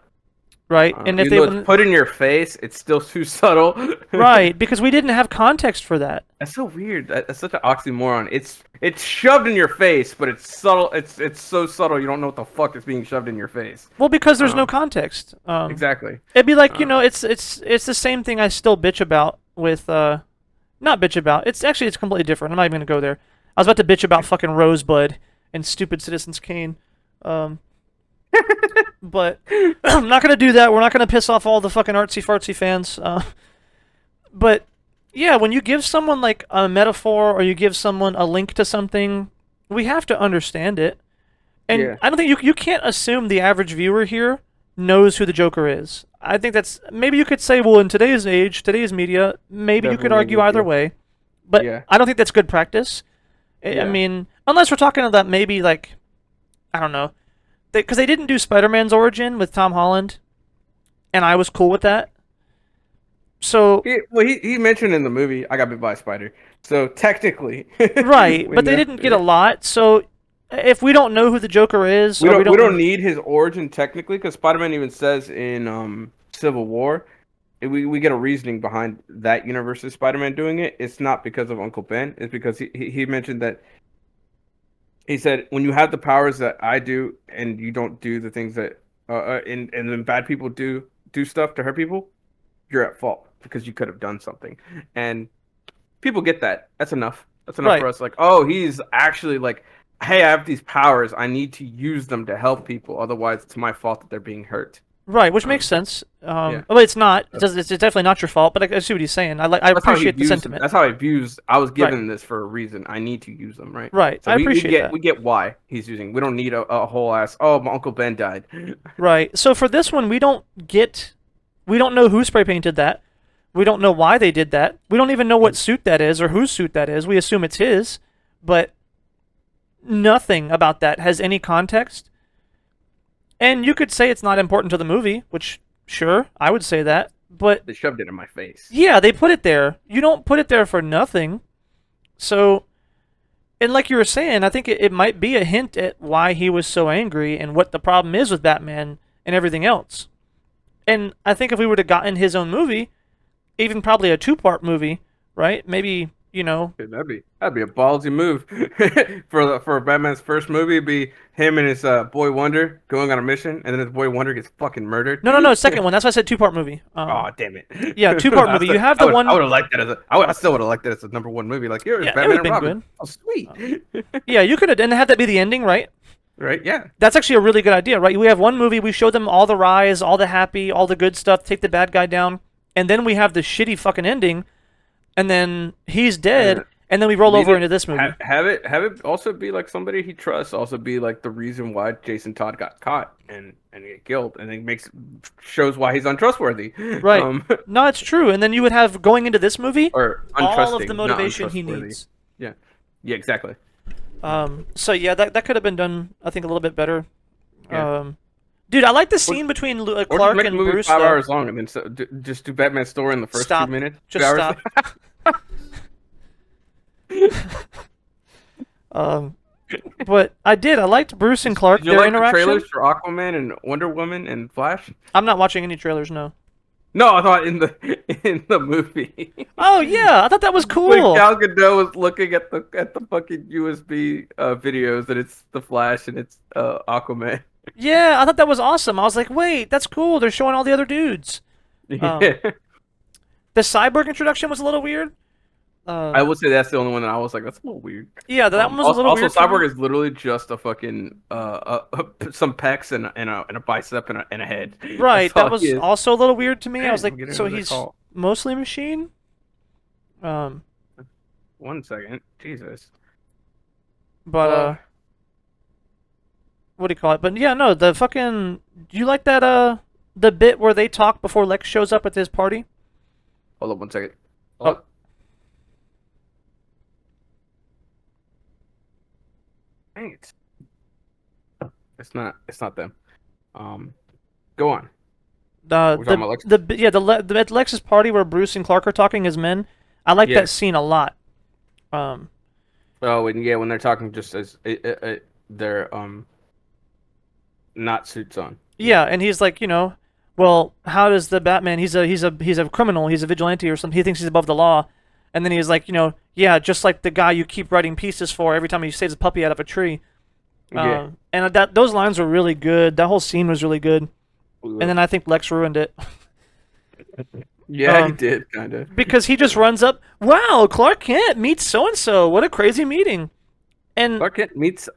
Right. And if they it's put in your face, it's still too subtle. Right, because we didn't have context for that. That's so weird. That's such an oxymoron. It's shoved in your face, but it's subtle. It's so subtle you don't know what the fuck is being shoved in your face. Well, because there's no context. Exactly. It'd be like it's the same thing I still bitch about with not bitch about. It's completely different. I'm not even gonna go there. I was about to bitch about fucking Rosebud and stupid Citizens Kane. But I'm not gonna do that. We're not gonna piss off all the fucking artsy fartsy fans. But yeah, when you give someone like a metaphor or you give someone a link to something, we have to understand it. And I don't think you can't assume the average viewer here knows who the Joker is. I think that's maybe you could say, well, in today's age, today's media, maybe you could Definitely argue would either be. way, but Yeah. I don't think that's good practice. I Yeah. mean, unless we're talking about maybe like I don't know, because they didn't do Spider-Man's origin with Tom Holland, and I was cool with that. So He mentioned in the movie I got bit by a spider. So technically, right, we but they know. didn't get a lot. So if we don't know who the Joker is, or we We don't don't, need his origin technically because Spider-Man even says in Civil War we get a reasoning behind that universe of Spider-Man doing it. It's not because of Uncle Ben. It's because he mentioned that he said when you have the powers that I do and you don't do the things that and then bad people do stuff to hurt people, you're at fault because you could have done something. And people get that. That's enough. That's enough for right, us. Like, oh, he's actually like, hey, I have these powers. I need to use them to help people. Otherwise, it's my fault that they're being hurt. right, which makes Um, sense. yeah. Well, it's not. It's definitely not your fault. But I see what he's saying. I That's how he appreciate the views. sentiment. That's how he views. I was Right, given this for a reason. I need to use them, right? right. So I appreciate that. we get why he's using. We don't need a whole ass. Oh, my Uncle Ben died. Right. So for this one, we don't know who spray painted that. We don't know why they did that. We don't even know what suit that is or whose suit that is. We assume it's his, but nothing about that has any context. And you could say it's not important to the movie, which sure, I would say that. But They shoved it in my face. yeah, they put it there. You don't put it there for nothing. So, and like you were saying, I think it might be a hint at why he was so angry and what the problem is with Batman and everything else. And I think if we would have gotten his own movie, even probably a two-part movie, right? Maybe, you know. Dude, that'd be a ballsy move for Batman's first movie. It'd be him and his boy Wonder going on a mission, and then his boy Wonder gets fucking murdered. No, second one. That's why I said two-part movie. Oh damn it! Yeah, two-part movie. You have the one. I would have liked that as a. I still would have liked that as a number one movie. Like here's Yeah, it Batman would and have been Robin. good. Oh sweet. Yeah, you could have, and have that be the ending, right? Right? Yeah. That's actually a really good idea, right? We have one movie, we show them all the rise, all the happy, all the good stuff, take the bad guy down, and then we have the shitty fucking ending, and then he's dead, and then we roll over into this movie. Have it also be like somebody he trusts. Also be like the reason why Jason Todd got caught and get killed, and it shows why he's untrustworthy. Right. No, it's true. And then you would have going into this movie Or all untrusting, of the not motivation he untrustworthy. needs. Yeah. Yeah. Exactly. So yeah, that could have been done, I think, a little bit better. Yeah. Dude, I like the scene between Or just Clark make the and movie Bruce. 5 hours long, and then just do Batman's story in the first Stop. 2 minutes. Just 2 hours. stop. But I liked Bruce and Clark, Did you their like interaction. the trailers for Aquaman and Wonder Woman and Flash? I'm not watching any trailers, no. No, I thought in the movie. Oh yeah, I thought that was When cool. Gal Gadot was looking at the fucking USB videos, and it's the Flash and it's Aquaman. Yeah, I thought that was awesome. I was like, wait, that's cool. They're showing all the other dudes. Yeah. The cyborg introduction was a little weird. I would say that's the only one that I was like, that's a little weird. Yeah, that one was a little also, weird. for Cyborg me. is literally just a fucking some pecs and a bicep and a head. Right, That's all that was he is. also a little weird to me. I was I'm like, getting so what they he's call- mostly machine. 1 second, Jesus. But what do you call it? But yeah, no, the fucking. Do you like that the bit where they talk before Lex shows up at his party? Hold up 1 second. Oh. Hold up. Dang it. It's not them. Go on. We're talking about Lex? At Lex's party where Bruce and Clark are talking as men. I like Yeah. that scene a lot. Oh, and yeah, when they're talking just as they're not suits on. Yeah, and he's like, well, how does the Batman? He's a criminal. He's a vigilante or something. He thinks he's above the law, and then he's like, yeah, just like the guy you keep writing pieces for every time he saves a puppy out of a tree. Yeah. And those lines were really good. That whole scene was really good. And then I think Lex ruined it Yeah, he did kind of. because he just runs up. Wow, Clark Kent meets so and so. What a crazy meeting! And Clark Kent meets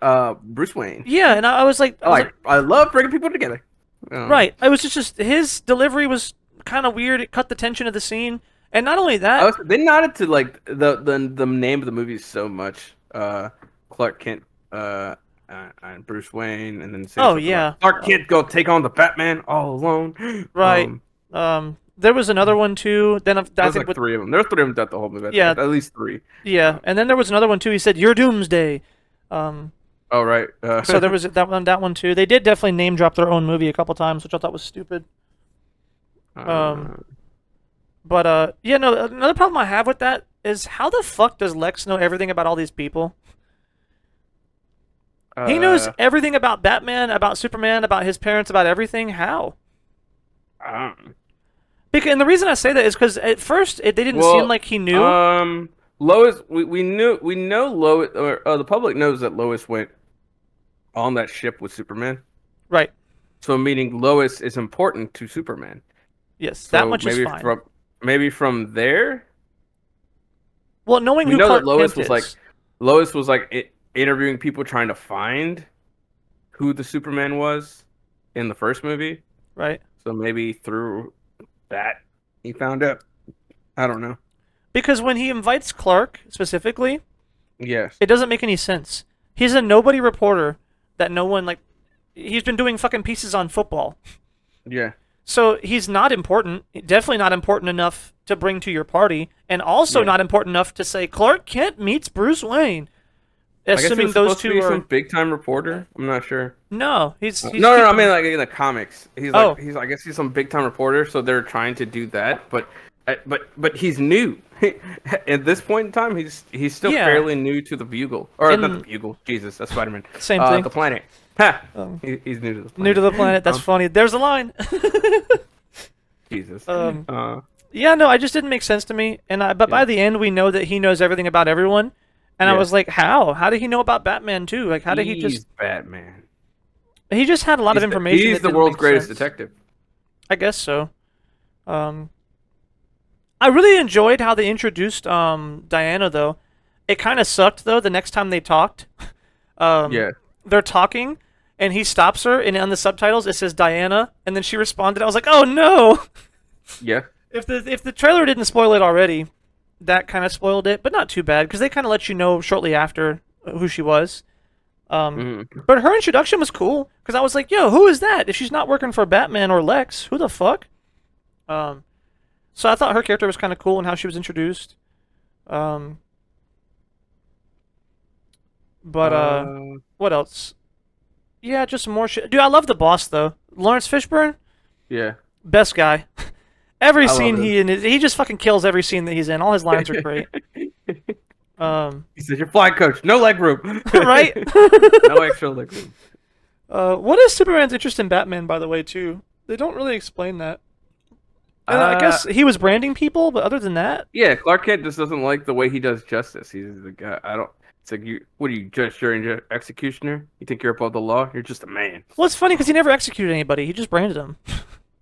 Bruce Wayne. yeah, and I was like, I love bringing people together. right. I was just his delivery was kind of weird. It cut the tension of the scene, and not only that, They nodded to like the name of the movie so much. Clark Kent and Bruce Wayne, and then say Oh something like yeah, Clark Kent go take on the Batman all alone. right. There was another one too. Then I There's think like with three of them. There's three of them throughout the whole movie. yeah, At least three. yeah, and then there was another one too. He said, "You're Doomsday." Um, Oh right. so there was that one too. They did definitely name drop their own movie a couple times, which I thought was stupid. Um, uh, but yeah, no. Another problem I have with that is how the fuck does Lex know everything about all these people? He knows uh, everything about Batman, about Superman, about his parents, about everything. How? um, Because, and the reason I say that is because at first they didn't seem well, like he knew. Lois, we know Lois, or the public knows that Lois went on that ship with Superman. Right. So meaning Lois is important to Superman. Yes, that So much is fine. maybe from there, Well, knowing we who know that Clark Kent is. Lois was like interviewing people trying to find who the Superman was in the first movie. Right. So maybe through that he found out. I don't know. Because when he invites Clark specifically, Yes. it doesn't make any sense. He's a nobody reporter that no one like. He's been doing fucking pieces on football. Yeah. So he's not important. Definitely not important enough to bring to your party, and also Yeah. not important enough to say Clark Kent meets Bruce Wayne. I guess he Assuming was those supposed to two be are some big time reporter. I'm not sure. no, he's No. I keeping- mean, like in the comics, Oh. I guess he's some big time reporter. So they're trying to do that, but he's new. At this point in time, he's still Yeah. fairly new to the Bugle, or not the And- Bugle. Jesus, that's Spider-Man. Same thing. The planet. Ha! Um, He's new to the planet. New to the planet. That's funny. There's a line. Jesus. Yeah, no, it just didn't make sense to me. But by the end, we know that he knows everything about everyone. And I Yeah. was like, how? How did he know about Batman too? Like, how did he He's just? Batman. He just had a lot of information. He's that the didn't world's make greatest sense. detective. I guess so. I really enjoyed how they introduced Diana though. It kind of sucked though. The next time they talked, Yeah. they're talking, and he stops her, and on the subtitles it says Diana, and then she responded. I was like, oh no. Yeah. If the trailer didn't spoil it already, that kind of spoiled it, but not too bad because they kind of let you know shortly after who she was. But her introduction was cool because I was like, "Yo, who is that? If she's not working for Batman or Lex, who the fuck?" So I thought her character was kind of cool and how she was introduced. But what else? Yeah, just more shit. Dude, I love the boss though. Lawrence Fishburne, Yeah. best guy. Every I love scene him. he just fucking kills every scene that he's in. All his lines are great. He says, "You're flying coach, no leg room." Right? No extra leg room. What is Superman's interest in Batman, by the way, too? They don't really explain that. And I guess he was branding people, but other than that, Yeah, Clark Kent just doesn't like the way he does justice. He's the guy. I don't. It's like you. What are you, judge, jury, and executioner? You think you're above the law? You're just a man. well, it's funny because he never executed anybody. He just branded them.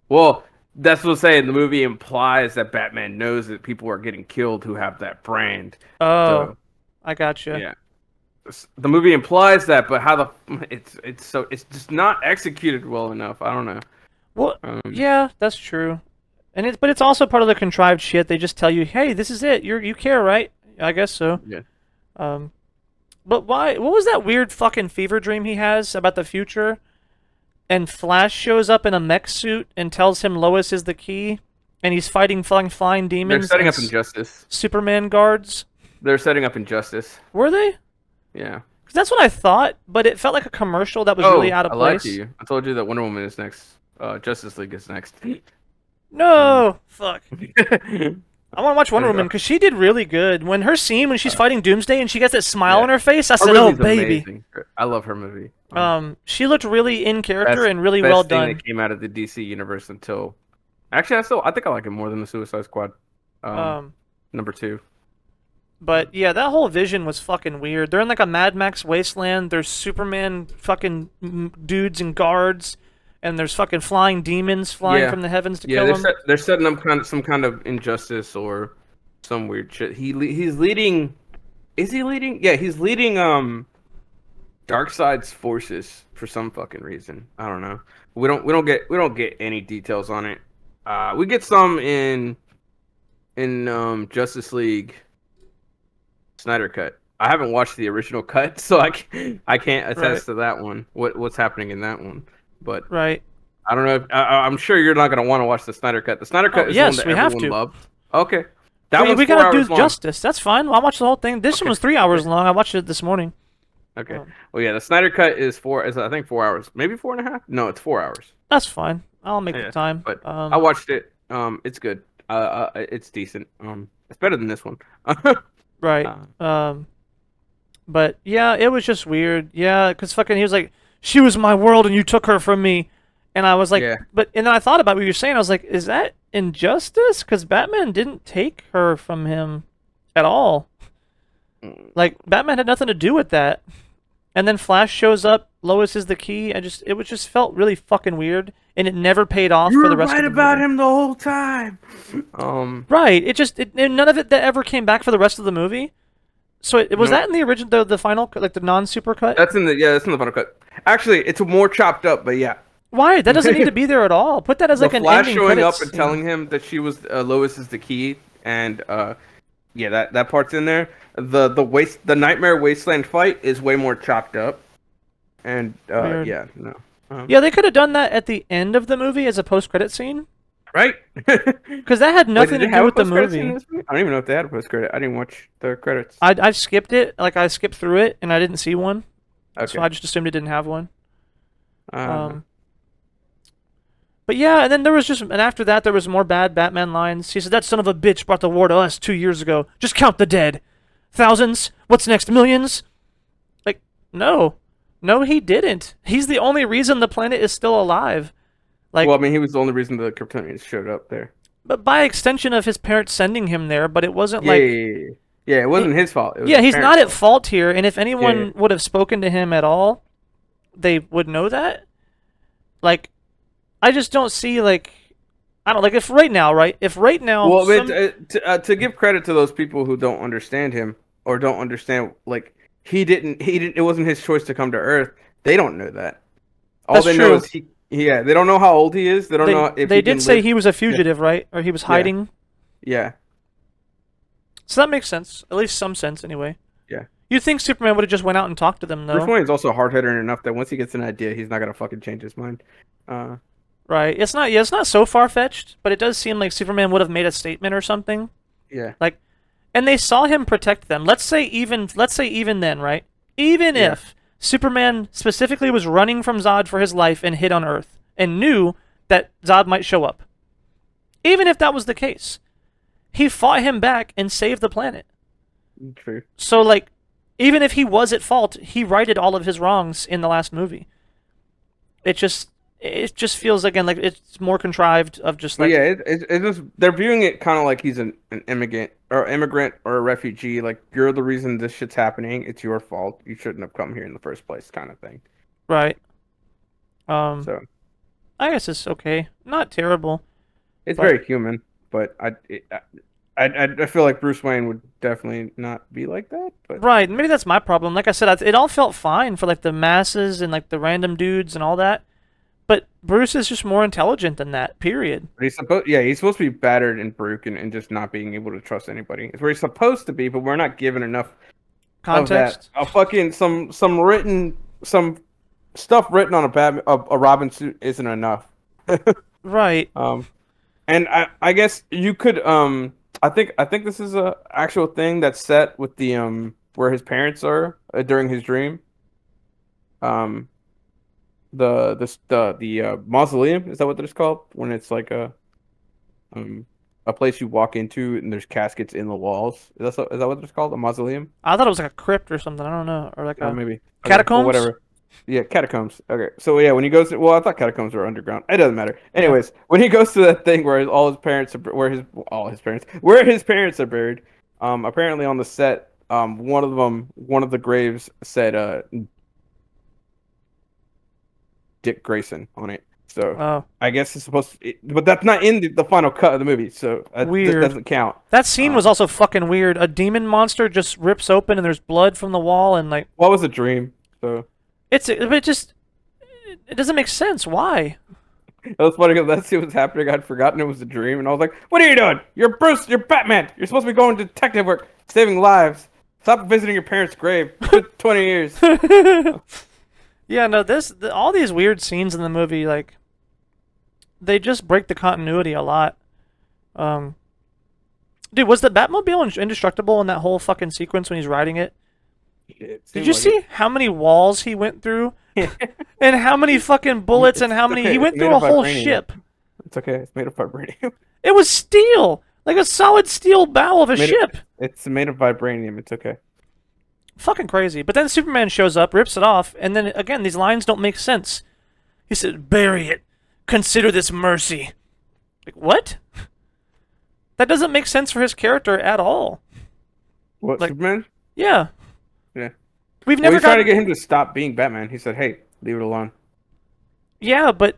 Well, that's what I'm saying. The movie implies that Batman knows that people are getting killed who have that brand. Oh, So, I gotcha. yeah. The movie implies that, but how it's just not executed well enough. I don't know. Well, Um, yeah, that's true. But it's also part of the contrived shit. They just tell you, "Hey, this is it. You care, right?" I guess so. Yeah. But why? What was that weird fucking fever dream he has about the future? And Flash shows up in a mech suit and tells him Lois is the key, and he's fighting flying They're demons. setting and up Injustice. Superman guards. They're setting up Injustice. Were they? Yeah. 'Cause that's what I thought, but it felt like a commercial that was really out of I lied place. to you. I told you that Wonder Woman is next. Justice League is next. No, fuck. I want to watch Wonder Woman because she did really good. When her scene when she's fighting Doomsday and she gets that smile Yeah. on her face, I Her said, "Oh, movie's baby." amazing. I love her movie. She looked really in character Best- and really best well thing done. that came out of the DC universe until. Actually, I think I like it more than the Suicide Squad. Number 2. But yeah, that whole vision was fucking weird. They're in like a Mad Max wasteland. There's Superman fucking dudes and guards, and there's fucking flying demons flying Yeah. from the heavens to Yeah, kill them. they're setting up some kind of injustice or some weird shit. He's leading. Is he leading? Yeah, he's leading. Darkseid's forces for some fucking reason. I don't know. We don't get any details on it. We get some in Justice League Snyder Cut. I haven't watched the original cut, so I can't Right. attest to that one. What's happening in that one? But Right. I don't know. I'm sure you're not gonna want to watch the Snyder cut. The Snyder Oh cut is the one yes, that we have everyone to. loved. Okay, that We one's we four gotta do hours long. justice. That's fine. I'll watch the whole thing. This one Okay, was 3 hours okay, long. I watched it this morning. okay. Um, Well, yeah, the Snyder cut is I think 4 hours, maybe 4.5. No, it's 4 hours. that's fine. I'll make the Yeah, time. but I watched it. It's good. It's decent. It's better than this one. Right. uh, But yeah, it was just weird. Yeah, because fucking he was like, she was my world and you took her from me. And I was like, yeah. and then I thought about what you're saying. I was like, is that injustice? Because Batman didn't take her from him at all. Mm. Like, Batman had nothing to do with that. And then Flash shows up, Lois is the key. It was just felt really fucking weird. And it never paid off You for were the rest right of the about movie. him the whole time. Right. And none of it that ever came back for the rest of the movie. So was No, that in the original, the final, like the non-super cut? that's in the final cut. Actually, it's more chopped up, but yeah. Why? That doesn't need to be there at all. Put that as The like an Flash ending showing credits up and scene. telling him that she was Lois is the key, and yeah, that part's in there. The Nightmare Wasteland fight is way more chopped up, and Weird. yeah, no, Yeah, they could have done that at the end of the movie as a post-credit scene, right? because that had Wait, did nothing they to do have a with the post credit scene in movie. this movie? I don't even know if they had a post credit. I didn't watch the credits. I skipped it. Like I skipped through it and I didn't see one, so Okay. I just assumed it didn't have one. Uh, Um, but yeah, and then there was just, and after that there was more bad Batman lines. He said, "That son of a bitch brought the war to us 2 years ago. Just count the dead. Thousands? What's next? Millions?" Like, no, no, he didn't. He's the only reason the planet is still alive. well, I Like, mean, he was the only reason the Kryptonians showed up there. but by extension of his parents sending him there, but it wasn't Yeah, like, yeah, yeah, yeah. Yeah, it wasn't his fault. It was yeah, his he's parents' not at fault. fault here. And if Yeah, yeah. anyone would have spoken to him at all, they would know that. Like, I just don't see like, I don't like if right now, right? If right now Well, some to give credit to those people who don't understand him or don't understand, like he didn't. It wasn't his choice to come to Earth. They don't know that. All that's they know true. is he. Yeah, they don't know how old he is. They don't They know if they he did can say live. he was a Yeah, fugitive, right? Or he was yeah, hiding. yeah, So that makes sense. At least some sense anyway. yeah. You'd think Superman would have just went out and talked to them Bruce though. Wayne's also hard headed enough that once he gets an idea, he's not gonna fucking change his mind. Uh, Right. It's not so far fetched, but it does seem like Superman would have made a statement or something. yeah, Like, and they saw him protect them. Let's say even then, right? Even yeah. if Superman specifically was running from Zod for his life and hid on Earth and knew that Zod might show up. Even if that was the case, he fought him back and saved the planet. True. So like, even if he was at fault, he righted all of his wrongs in the last movie. It just feels again like it's more contrived of just But like, yeah, it just they're viewing it kind of like he's an immigrant or a refugee. Like you're the reason this shit's happening. It's your fault. You shouldn't have come here in the first place, kind of thing. right. So I guess it's okay. Not terrible, it's but very human. But I feel like Bruce Wayne would definitely not be like that. But right. Maybe that's my problem. Like I said, it all felt fine for like the masses and like the random dudes and all that. But Bruce is just more intelligent than that. Period. he's supposed to be battered and broken and just not being able to trust anybody. It's where he's supposed to be, but we're not given enough of that. Context. A fucking some stuff written on a Robin suit isn't enough. Right. Um, and I guess you could I think this is a actual thing that's set with the where his parents are during his dream. Um, the mausoleum, is that what it's called? When it's like um a place you walk into and there's caskets in the walls. Is that what it's called? A mausoleum? I thought it was like a crypt or something. I don't know, or like Oh, a maybe. Okay, well, catacombs. whatever. Yeah, catacombs. Okay, so yeah, when he goes to, well, I thought catacombs were underground. It doesn't matter. Yeah. Anyways, when he goes to that thing where all his parents are, where his parents are buried, apparently on the set, one of the graves said, Dick Grayson on it. So Oh, I guess it's supposed to, but that's not in the final cut of the movie, so that weird. doesn't count. That scene was Um, also fucking weird. A demon monster just rips open and there's blood from the wall and like what was a dream? So it doesn't make sense. Why? it was funny because that scene was happening. I'd forgotten it was a dream, and I was like, "What are you doing? You're Bruce. You're Batman. You're supposed to be going to detective work, saving lives." Stop visiting your parents' grave. It's been 20 years. Yeah, no, all these weird scenes in the movie, like, they just break the continuity a lot. Um, Dude, was the Batmobile indestructible in that whole fucking sequence when he's riding it? It Did seemed you like see how many walls he went through? And how many fucking bullets and how many... okay. He went It's made through a of whole vibranium. ship. It's okay. It's made of vibranium. It was steel! Like a solid steel bow of a ship. It's made of vibranium. It's okay. Fucking crazy. But then Superman shows up, rips it off, and then, again, these lines don't make sense. He said, bury it. Consider this mercy. Like, what? That doesn't make sense for his character at all. What, Like- Superman? Yeah. Yeah. We've Well, never he's trying to gotten... get him to stop being Batman. He said, hey, leave it alone. Yeah, but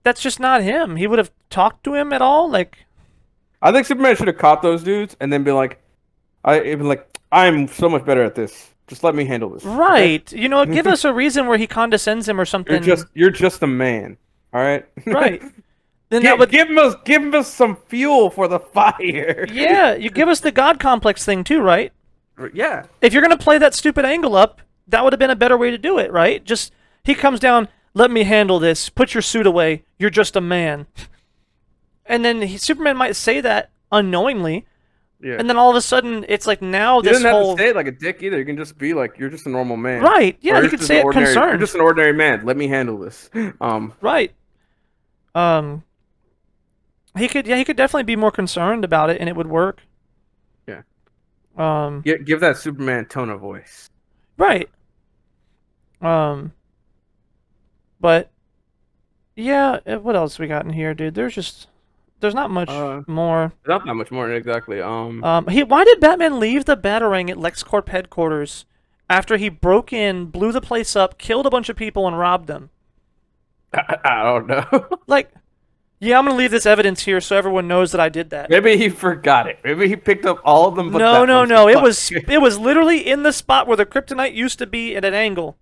that's just not him. He would have talked to him at all? Like... I think Superman should have caught those dudes and then be like, I'm so much better at this. Just let me handle this. Right. You know, give us a reason where he condescends him or something. You're just a man. All right. Right. Then that would... give him some fuel for the fire. Yeah, you give us the God complex thing too, right? Yeah. If you're going to play that stupid angle up, that would have been a better way to do it, right? Just, he comes down, let me handle this, put your suit away, you're just a man. And then Superman might say that unknowingly, Yeah. and then all of a sudden, it's like now You this doesn't whole... have to say it like a dick either. You can just be like, you're just a normal man. Right, yeah, Or you you're could just say an it ordinary- concerned. You're just an ordinary man. Let me handle this. Right. He could definitely be more concerned about it, and it would work. Yeah. Give that Superman tone of voice. Right. But yeah, what else we got in here, dude? There's not much more. Not that much more exactly. Why did Batman leave the Batarang at LexCorp headquarters after he broke in, blew the place up, killed a bunch of people, and robbed them? I don't know. Like, yeah, I'm gonna leave this evidence here so everyone knows that I did that. Maybe he forgot it. Maybe he picked up all of them. But No. that It was was literally in the spot where the kryptonite used to be at an angle.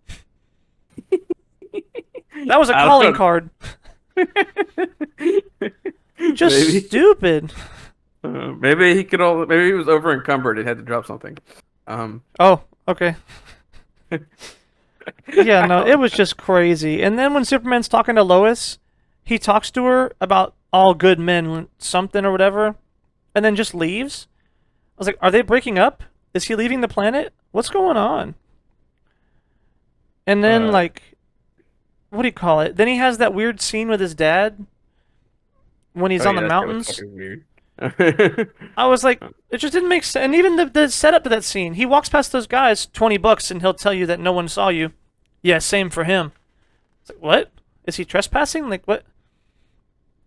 That was a I don't calling know. card. Just Maybe. stupid. Maybe maybe he was over encumbered and had to drop something. Oh, okay. Yeah, no, it was just crazy. And then when Superman's talking to Lois, he talks to her about all good men something or whatever, and then just leaves. I was like, are they breaking up? Is he leaving the planet? What's going on? And then, like, what do you call it? Then he has that weird scene with his dad when he's on the mountains. Weird. I was like, it just didn't make sense. And even the setup to that scene, he walks past those guys, $20, and he'll tell you that no one saw you. Yeah, same for him. It's like, what? Is he trespassing? Like, what?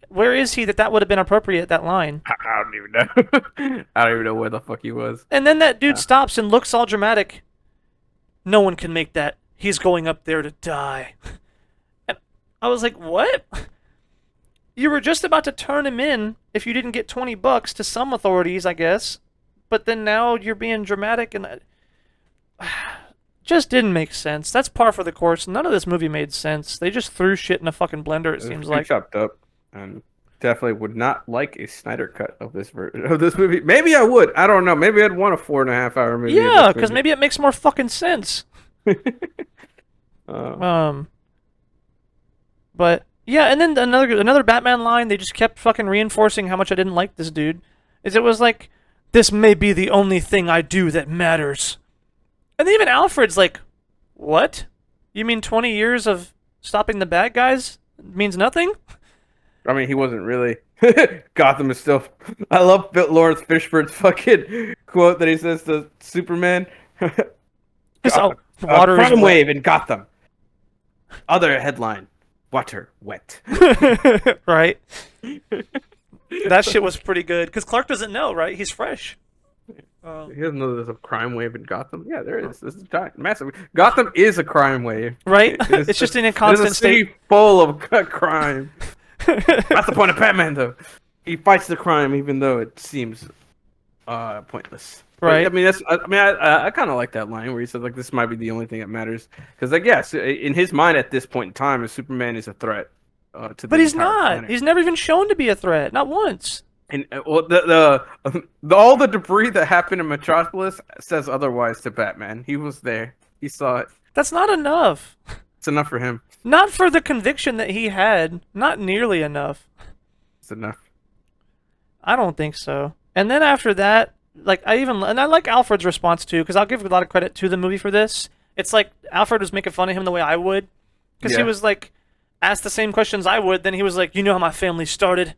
Where is he that would have been appropriate, that line? I don't even know. I don't even know where the fuck he was. And then that dude stops and looks all dramatic. No one can make that. He's going up there to die. And I was like, what? You were just about to turn him in if you didn't get $20 to some authorities, I guess. But then now you're being dramatic, and just didn't make sense. That's par for the course. None of this movie made sense. They just threw shit in a fucking blender, it seems like. Chopped up, and definitely would not like a Snyder cut of this movie. Maybe I would. I don't know. Maybe I'd want a 4.5 hour movie. Yeah, because maybe it makes more fucking sense. But yeah, and then another Batman line, they just kept fucking reinforcing how much I didn't like this dude. It was like, this may be the only thing I do that matters. And then even Alfred's like, what? You mean 20 years of stopping the bad guys means nothing? I mean, he wasn't really. Gotham is still. I love Lawrence Fishburne's fucking quote that he says to Superman. Water is crime wet. wave in Gotham. Other headline: water wet. Right. That shit was pretty good because Clark doesn't know, right? He's fresh. He doesn't know there's a crime wave in Gotham. Yeah, there is. This is giant, massive. Gotham is a crime wave. Right? It's just in a constant It's a city state. full of crime. That's the point of Batman, though. He fights the crime even though it seems pointless. Right. I mean, I kind of like that line where he said like this might be the only thing that matters because like yes, in his mind at this point in time, Superman is a threat to the But he's entire not. planet. He's never even shown to be a threat. Not once. And well, the all the debris that happened in Metropolis says otherwise to Batman. He was there. He saw it. That's not enough. It's enough for him. Not for the conviction that he had. Not nearly enough. It's enough. I don't think so. And then after that, like I like Alfred's response too, because I'll give a lot of credit to the movie for this. It's like Alfred was making fun of him the way I would, because he was like asked the same questions I would. Then he was like, "You know how my family started?"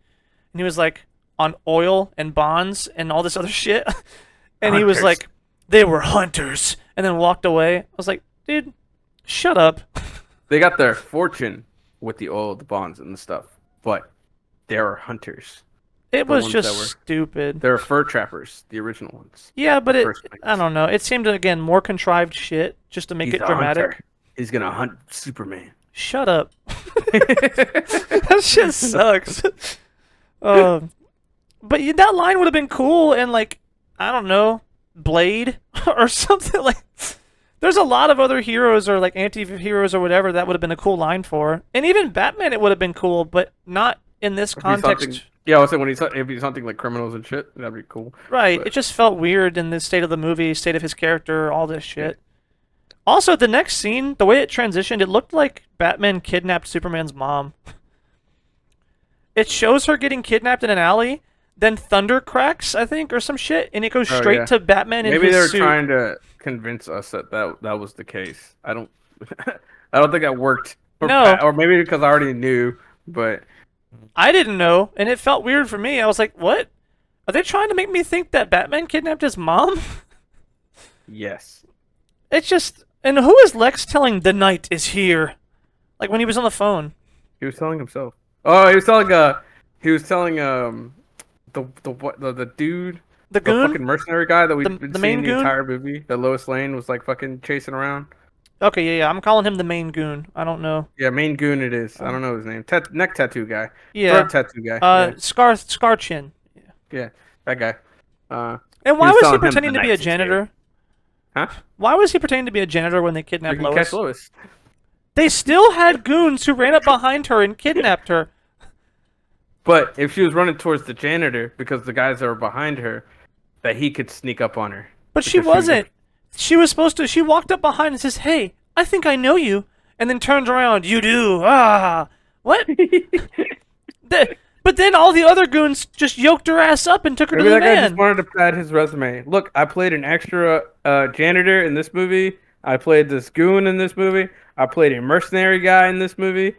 And he was like, "On oil and bonds and all this other shit." And he was like, "They were hunters," and then walked away. I was like, "Dude, shut up." They got their fortune with the oil, the bonds, and the stuff, but they were hunters. It was just stupid. They were fur trappers, the original ones. Yeah, but I don't know. It seemed, again, more contrived shit just to make it dramatic. Hunter. He's gonna hunt Superman. Shut up. That shit sucks. But that line would have been cool, and like, I don't know, Blade or something like. There's a lot of other heroes or like anti-heroes or whatever that would have been a cool line for, and even Batman it would have been cool, but not in this context. Yeah, I was saying if he's hunting like criminals and shit, that'd be cool. Right, but... it just felt weird in the state of the movie, state of his character, all this shit. Yeah. Also, the next scene, the way it transitioned, it looked like Batman kidnapped Superman's mom. It shows her getting kidnapped in an alley, then thunder cracks, I think, or some shit, and it goes straight to Batman in his suit. Maybe they're trying to convince us that was the case. I don't think that worked. Or maybe because I already knew, but I didn't know, and it felt weird for me. I was like, "What? Are they trying to make me think that Batman kidnapped his mom?" Yes. It's just, and who is Lex telling the night is here? Like when he was on the phone. He was telling himself. Oh, he was telling the dude, the goon, the fucking mercenary guy that we've been the seeing main the goon? entire movie. That Lois Lane was like fucking chasing around. Okay, yeah, I'm calling him the main goon. I don't know. Yeah, main goon it is. I don't know his name. Neck tattoo guy. Yeah. Throat tattoo guy. Scar Chin. Yeah, that guy. And why was he pretending to be a janitor? Huh? Why was he pretending to be a janitor when they kidnapped Lois? Catch Lois? They still had goons who ran up behind her and kidnapped her. But if she was running towards the janitor because the guys that were behind her, that he could sneak up on her. But she wasn't. She was supposed to. She walked up behind and says, "Hey, I think I know you," and then turns around. You do. Ah, what? But then all the other goons just yoked her ass up and took her to the van. Maybe that guy just wanted to pad his resume. Look, I played an extra janitor in this movie. I played this goon in this movie. I played a mercenary guy in this movie.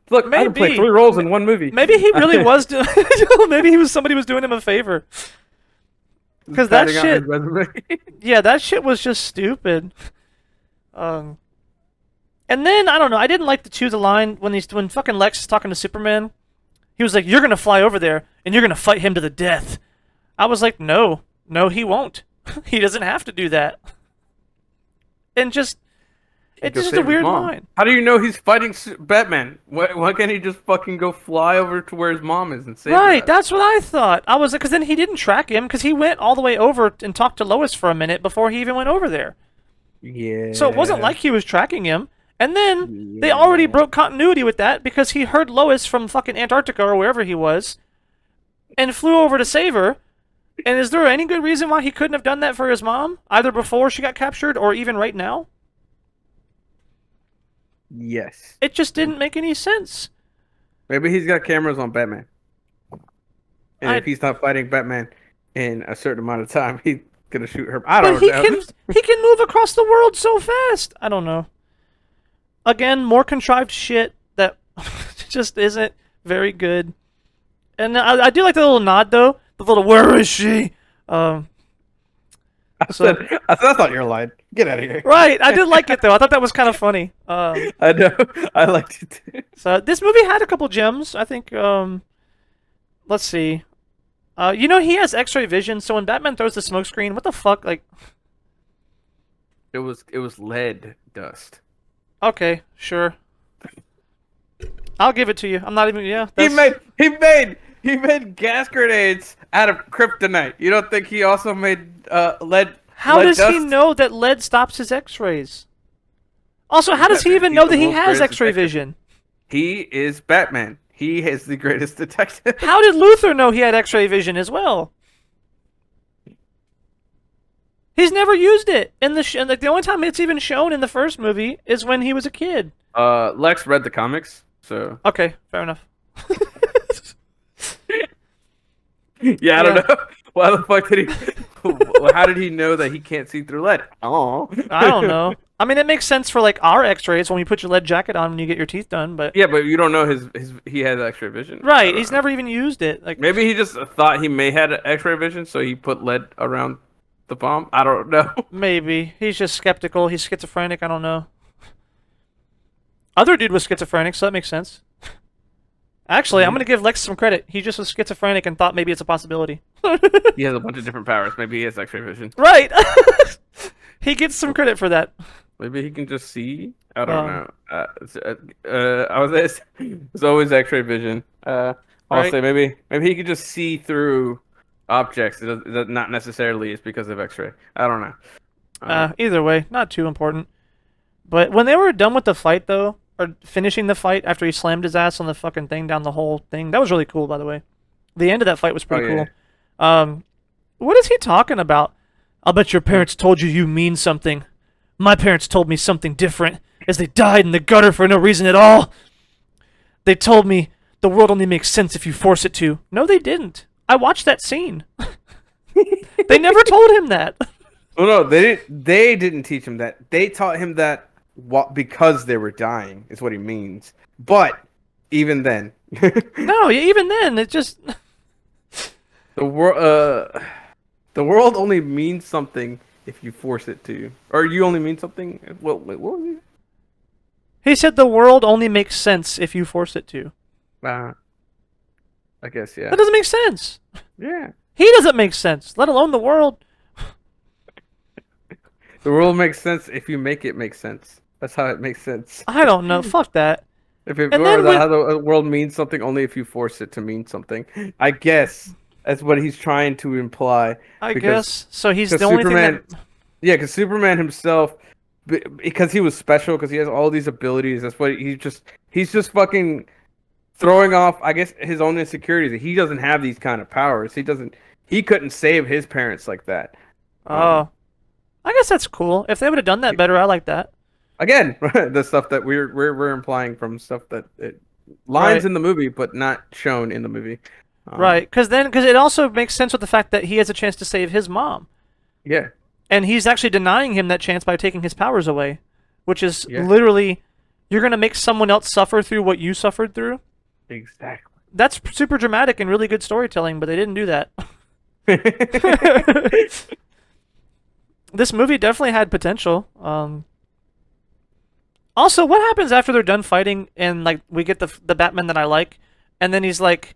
Look, I can play 3 roles in one movie. Maybe he really was doing. Maybe somebody was doing him a favor. Because that shit. Yeah, that shit was just stupid. And then I don't know. I didn't like the line when fucking Lex is talking to Superman. He was like, "You're gonna fly over there and you're gonna fight him to the death." I was like, "No, he won't. He doesn't have to do that." And it's just a weird line. How do you know he's fighting Batman? Why can't he just fucking go fly over to where his mom is and save her? Right, that's what I thought. I was like, because then he didn't track him because he went all the way over and talked to Lois for a minute before he even went over there. Yeah. So it wasn't like he was tracking him. And then they already broke continuity with that because he heard Lois from fucking Antarctica or wherever he was and flew over to save her. And is there any good reason why he couldn't have done that for his mom, either before she got captured or even right now? Yes. It just didn't make any sense. Maybe he's got cameras on Batman. And if he's not fighting Batman in a certain amount of time, he's going to shoot her. I don't know. He can move across the world so fast. I don't know. Again, more contrived shit that just isn't very good. And I do like the little nod, though. The little, "Where is she?" I said, that's not your line. Get out of here. Right. I did like it, though. I thought that was kind of funny. I know. I liked it, too. So this movie had a couple gems. I think, let's see. He has X-ray vision, so when Batman throws the smoke screen, what the fuck? Like, It was lead dust. Okay, sure. I'll give it to you. I'm not even. Yeah. He made gas grenades out of kryptonite. You don't think he also made lead? How does he know that lead stops his X-rays? Also, how does he even know that he has X-ray vision? He is Batman. He is the greatest detective. How did Luther know he had X-ray vision as well? He's never used it. And like the only time it's even shown in the first movie is when he was a kid. Lex read the comics, so Okay, fair enough. yeah, I don't know. Why the fuck did he? How did he know that he can't see through lead? Oh, I don't know. I mean, it makes sense for like our X-rays when you put your lead jacket on when you get your teeth done, but yeah, but you don't know he has X-ray vision. right. He's never even used it. Like maybe he just thought he may had X-ray vision, so he put lead around the bomb. I don't know. maybe he's just skeptical. He's schizophrenic. I don't know. Other dude was schizophrenic, so that makes sense. Actually, I'm gonna give Lex some credit. He just was schizophrenic and thought maybe it's a possibility. He has a bunch of different powers. Maybe he has X-ray vision. Right. He gets some credit for that. Maybe he can just see. I don't know. I was it's always X-ray vision. I'll Right. say maybe he could just see through objects. Not necessarily is because of X-ray. I don't know. Either way, not too important. But when they were done with the fight, though, or finishing the fight after he slammed his ass on the fucking thing down the whole thing, that was really cool, by the way. The end of that fight was pretty cool. Yeah. What is he talking about? I'll bet your parents told you mean something. My parents told me something different, as they died in the gutter for no reason at all. They told me the world only makes sense if you force it to. No, they didn't. I watched that scene. They never told him that. Oh no, they didn't teach him that. They taught him that because they were dying is what he means. But even then, No, even then, it just the world only means something if you force it to, or you only mean something. What was it? he said the world only makes sense if you force it to. I guess yeah. That doesn't make sense. Yeah. He doesn't make sense, let alone the world. The world makes sense if you make it make sense. That's how it makes sense. I don't know. Fuck that. If it And were then that how the world means something only if you force it to mean something. I guess that's what he's trying to imply. I guess. So he's the Because only thing Superman, that... yeah, because Superman himself, because he was special, because he has all these abilities. That's what he's just fucking throwing off. I guess his own insecurities. He doesn't have these kind of powers. He couldn't save his parents like that. Oh. I guess that's cool. If they would have done that better, I like that. Again, the stuff that we're implying from stuff that lines Right. in the movie, but not shown in the movie. Right, because it also makes sense with the fact that he has a chance to save his mom. Yeah. And he's actually denying him that chance by taking his powers away. Which is Yeah. literally, you're going to make someone else suffer through what you suffered through? Exactly. That's super dramatic and really good storytelling, but they didn't do that. This movie definitely had potential. Also, what happens after they're done fighting and like we get the Batman that I like, and then he's like,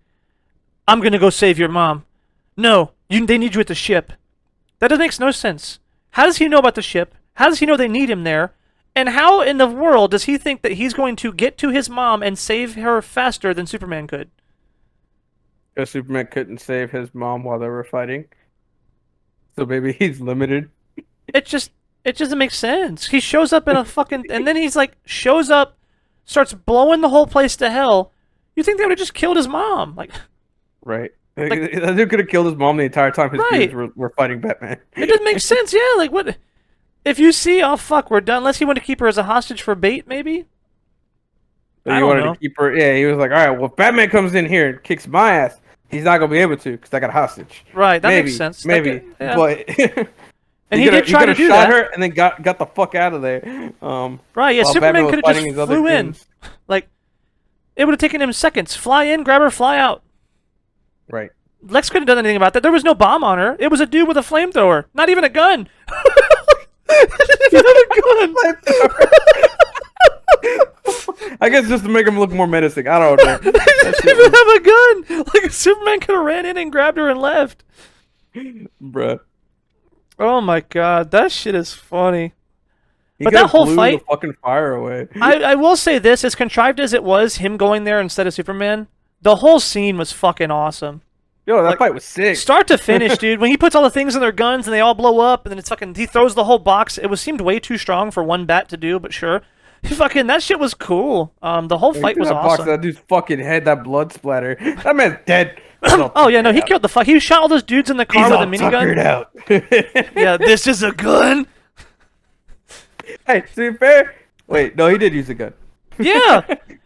"I'm gonna go save your mom." No, they need you at the ship. That makes no sense. How does he know about the ship? How does he know they need him there? And how in the world does he think that he's going to get to his mom and save her faster than Superman could? Because Superman couldn't save his mom while they were fighting, so maybe he's limited. It doesn't make sense. He shows up in a fucking... And then he's like, shows up, starts blowing the whole place to hell. You think they would have just killed his mom? Like, Right. That dude could have killed his mom the entire time his Right. dudes were fighting Batman. it doesn't make sense, yeah. Like, what... If you see, oh, fuck, we're done. Unless he wanted to keep her as a hostage for bait, maybe? So I he don't wanted know. to keep her. Yeah, he was like, all right, well, if Batman comes in here and kicks my ass, he's not going to be able to because I got a hostage. Right, that maybe, makes sense. That Maybe. could- yeah. But... And he did try to do shot that. her and then got the fuck out of there. Right, yeah, while Superman Batman was could have fighting just his other flew in. goons. Like, it would have taken him seconds. Fly in, grab her, fly out. Right. Lex couldn't have done anything about that. There was no bomb on her. It was a dude with a flamethrower. Not even a gun. Didn't even have a gun. I guess just to make him look more menacing. I don't know. Didn't even have a gun. Like, Superman could have ran in and grabbed her and left. Bruh. Oh my god, that shit is funny. He But coulda that whole blew fight- the fucking fire away. I will say this, as contrived as it was, him going there instead of Superman, the whole scene was fucking awesome. Yo, that like, fight was sick. Start to finish, dude. When he puts all the things in their guns and they all blow up, and then it's fucking, he throws the whole box. It seemed way too strong for one bat to do, but sure. Fucking that shit was cool. The whole He fight threw was that box awesome. at that dude's fucking head. That blood splatter. That man's dead. Oh yeah, no, he killed the fuck. He shot all those dudes in the car He's with a all tuckered minigun. out. Yeah, this is a gun. Hey, to be fair, wait, no, he did use a gun. Yeah,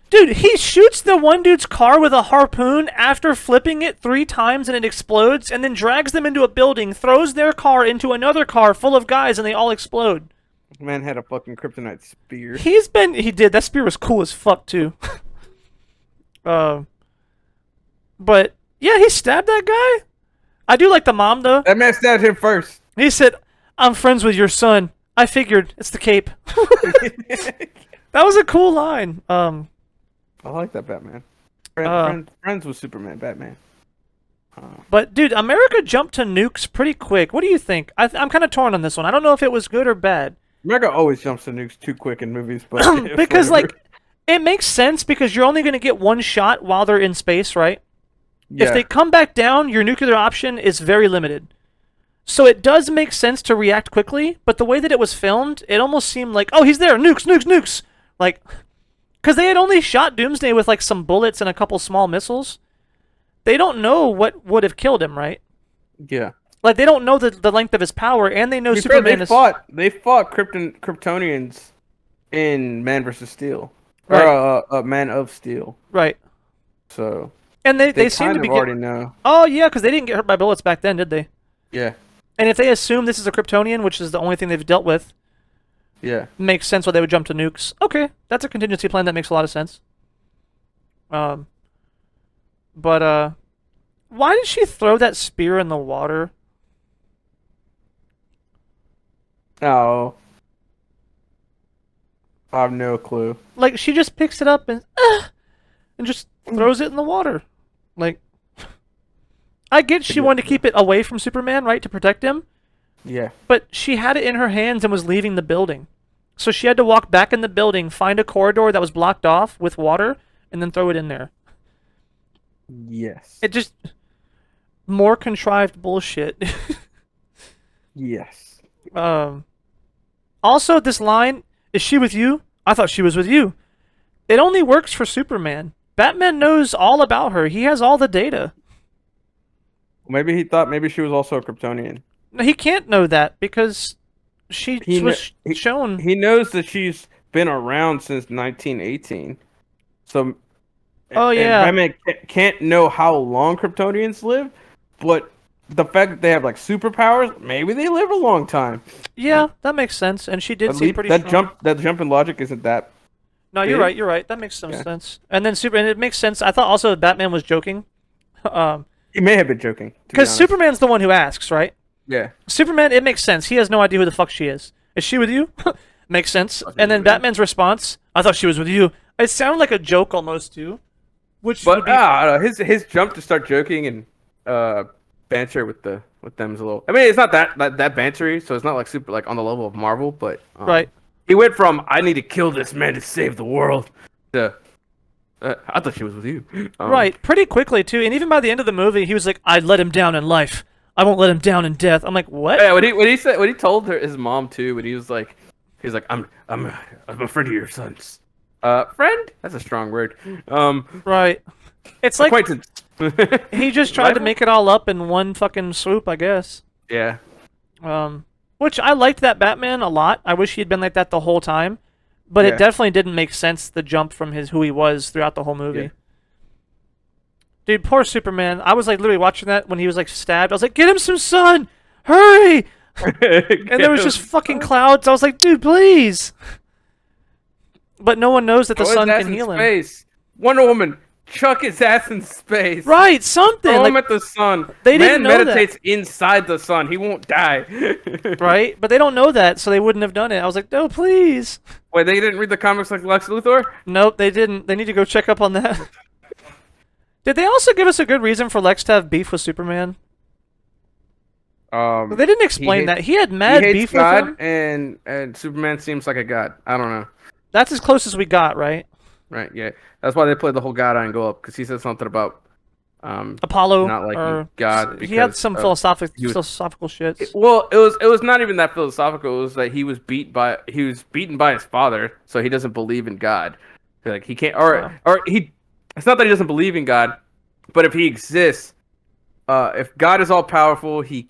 dude, he shoots the one dude's car with a harpoon after flipping it 3 times and it explodes, and then drags them into a building, throws their car into another car full of guys, and they all explode. Man had a fucking kryptonite spear. He did. That spear was cool as fuck too. But yeah, he stabbed that guy. I do like the mom though. That man stabbed him first. He said, "I'm friends with your son." I figured it's the cape. That was a cool line. I like that Batman. Friends with Superman, Batman. But dude, America jumped to nukes pretty quick. What do you think? I'm kind of torn on this one. I don't know if it was good or bad. America always jumps to nukes too quick in movies, but Because whatever. like, it makes sense because you're only going to get one shot while they're in space, right? Yeah. If they come back down, your nuclear option is very limited. So it does make sense to react quickly, but the way that it was filmed, it almost seemed like, oh, he's there, nukes, nukes, nukes. Like, because they had only shot Doomsday with like some bullets and a couple small missiles. They don't know what would have killed him, right? Yeah. Like, they don't know the length of his power, and they know Fair, Superman is... They fought Kryptonians in Man vs. Steel. Right. Or Man of Steel. Right. So And they they seem kind to of be already know. Oh, yeah, because they didn't get hurt by bullets back then, did they? Yeah. And if they assume this is a Kryptonian, which is the only thing they've dealt with, Yeah. makes sense why they would jump to nukes. Okay, that's a contingency plan that makes a lot of sense. But why did she throw that spear in the water? Oh. I have no clue. Like, she just picks it up and just throws it in the water. Like, I get she wanted to keep it away from Superman, right, to protect him, Yeah. but she had it in her hands and was leaving the building. So she had to walk back in the building, find a corridor that was blocked off with water, and then throw it in there. Yes. It just... more contrived bullshit. Yes. Also, this line, "Is she with you? I thought she was with you." It only works for Superman. Batman knows all about her. He has all the data. Maybe he thought maybe she was also a Kryptonian. No, he can't know that because she was shown. He knows that she's been around since 1918. So Oh, and yeah. Batman can't know how long Kryptonians live, but the fact that they have like superpowers, maybe they live a long time. Yeah, that makes sense. And she did At seem least pretty that strong. jump in logic isn't that. No, you're big. right. You're right. That makes some Yeah. sense. And then and it makes sense. I thought also Batman was joking. He may have been joking. Because Superman's the one who asks, right? Yeah. Superman, it makes sense. He has no idea who the fuck she is. Is she with you? Makes sense. And then Batman's response, "I thought she was with you." It sounded like a joke almost too. Which would But be... I don't know, his jump to start joking and banter with them is a little. I mean, it's not that bantery, so it's not like super like on the level of Marvel, but right. He went from "I need to kill this man to save the world" to "I thought she was with you." Right, pretty quickly too. And even by the end of the movie, he was like, "I'd let him down in life. I won't let him down in death." I'm like, what? Yeah, when he told his mom too, when he was like, I'm a friend of your son's. Friend? That's a strong word. Right. It's like Acquaintance. he just tried to make it all up in one fucking swoop, I guess. Yeah. Which I liked that Batman a lot. I wish he had been like that the whole time. But Yeah. it definitely didn't make sense, the jump from who he was throughout the whole movie. Yeah. Dude, poor Superman. I was like literally watching that when he was like stabbed. I was like, "Get him some sun! Hurry!" And there was just fucking clouds. I was like, "Dude, please!" But no one knows that the sun can heal him. Space. Wonder Woman, chuck his ass in space. Right, something. Throw him Like, at the sun. they didn't Man know that. meditates inside the sun. He won't die. right? But they don't know that, so they wouldn't have done it. I was like, "No, please." Wait, they didn't read the comics like Lex Luthor? Nope, they didn't. They need to go check up on that. Did they also give us a good reason for Lex to have beef with Superman? They didn't explain that. He had mad he beef hates God, with him. and Superman seems like a god. I don't know. That's as close as we got, right? Right? Yeah. That's why they played the whole God angle up, because he said something about Apollo, not liking or God he had because some he was. philosophical shits. Well, it was not even that philosophical. It was that he was beaten by his father, so he doesn't believe in God. Like he can't, or he. It's not that he doesn't believe in God, but if he exists, if God is all powerful, he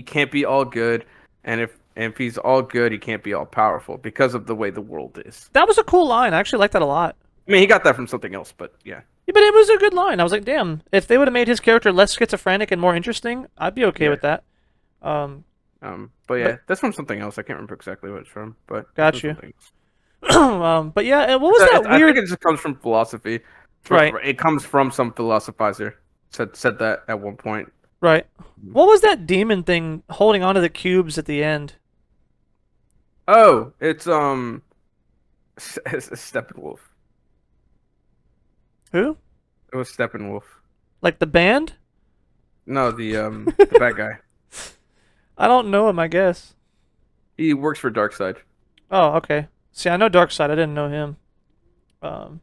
can't be all good, and if he's all good, he can't be all powerful because of the way the world is. That was a cool line. I actually like that a lot. I mean, he got that from something else, but yeah. Yeah, but it was a good line. I was like, damn, if they would have made his character less schizophrenic and more interesting, I'd be okay Yeah. with that. Um, But but yeah, that's from something else. I can't remember exactly what it's from, but it's from got you. something else. But yeah, what was that I think weird? it just comes from philosophy. Right, It comes from some philosophizer. Said that at one point. right. What was that demon thing holding onto the cubes at the end? Oh, it's it's Steppenwolf. Who? It was Steppenwolf. Like the band? No, the bad guy. I don't know him, I guess. He works for Darkseid. Oh, okay. See, I know Darkseid. I didn't know him. Um,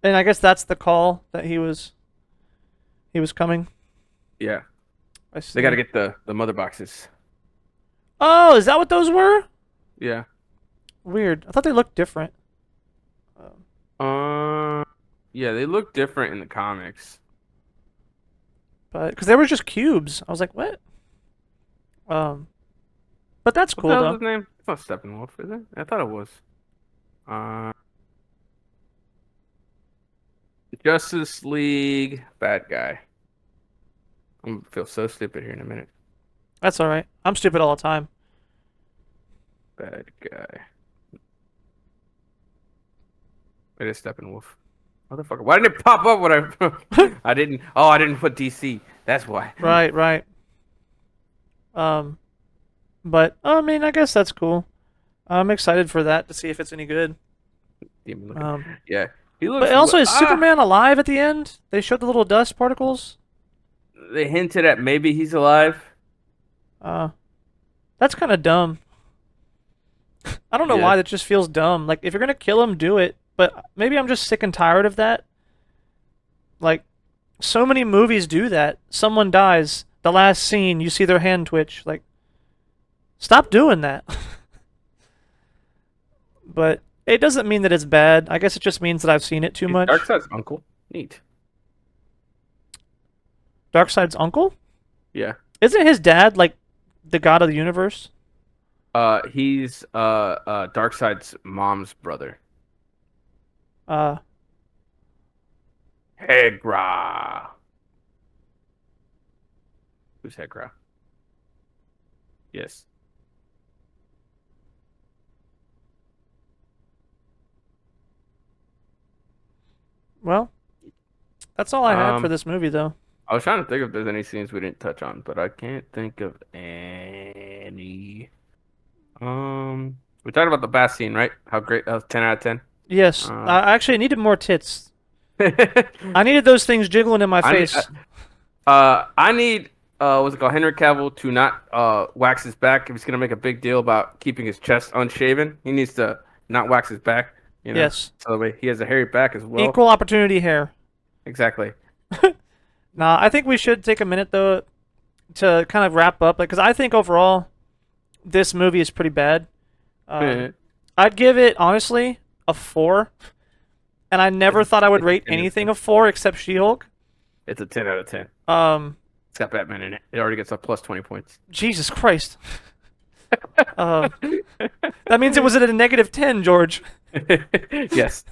and I guess that's the call that he was coming. Yeah, I see. they got to get the mother boxes. Oh, is that what those were? Yeah. Weird. I thought they looked different. Uh, yeah, they look different in the comics. But because they were just cubes, I was like, what? Um, but that's What the cool hell's though. his name? It's not Steppenwolf, is it? I thought it was. Uh, Justice League bad guy. I'm gonna feel so stupid here in a minute. That's all right. I'm stupid all the time. Bad guy. It is Steppenwolf. Motherfucker. Why didn't it pop up when I I didn't I didn't put DC. That's why. Right, right. Um, but I mean, I guess that's cool. I'm excited for that to see if it's any good. Demon looking. Um, Yeah. He but looks also, is Superman alive at the end? They showed the little dust particles. they hinted at maybe he's alive. Uh, that's kind of dumb. I don't know Yeah. why that just feels dumb. Like, if you're gonna kill him, do it. But maybe I'm just sick and tired of that. Like, so many movies do that. Someone dies, the last scene, you see their hand twitch. Like, stop doing that. But it doesn't mean that it's bad. I guess it just means that I've seen it too He's much. Darkseid's uncle. Neat. Darkseid's uncle? Yeah. Isn't his dad like the god of the universe? He's Darkseid's mom's brother. Uh, Hegra. Who's Hegra? Yes. well, that's all I had for Um, this movie, though. I was trying to think if there's any scenes we didn't touch on, but I can't think of any. We talked about the bath scene, right? How great that was, 10 out of 10. Yes, Uh, I actually needed more tits. I I needed those things jiggling in my need, face. I need, what's it called, Henry Cavill to not wax his back if he's gonna make a big deal about keeping his chest unshaven. He needs to not wax his back, Yes, so that way he has a hairy back as well. equal opportunity hair. Exactly. Nah, I think we should take a minute though to kind of wrap up, like, because I think overall this movie is pretty bad. Eh, I'd give it honestly a 4, and I never thought I would rate anything a 4 except She-Hulk. It's a 10 out of 10. Um, It's got Batman in it. It already gets a plus 20 points. Jesus Christ. Uh, that means it was at a negative 10, George. Yes.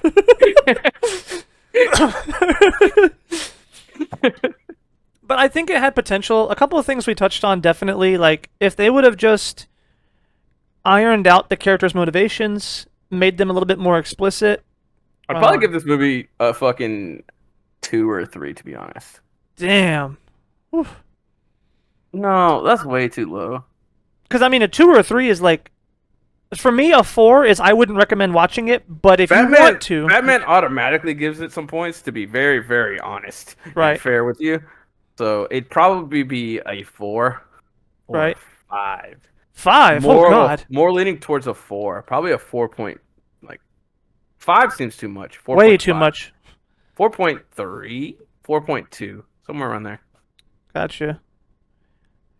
But I think it had potential. A couple of things we touched on definitely, like if they would have just ironed out the characters' motivations, made them a little bit more explicit. I'd probably give this movie a fucking 2 or 3, to be honest. Damn. No, that's way too low. Because I mean, a 2 or a 3 is like, for me, a 4 is I wouldn't recommend watching it. But if you want to, Batman automatically gives it some points, to be very, very honest Right. and fair with you. So it'd probably be a 4 or Right. 5. 5. More Oh God. more leaning towards a 4. Probably a 4 point. Like 5 seems too much. Way too 4.5. much. 4.3. 4.2, somewhere around there. Gotcha.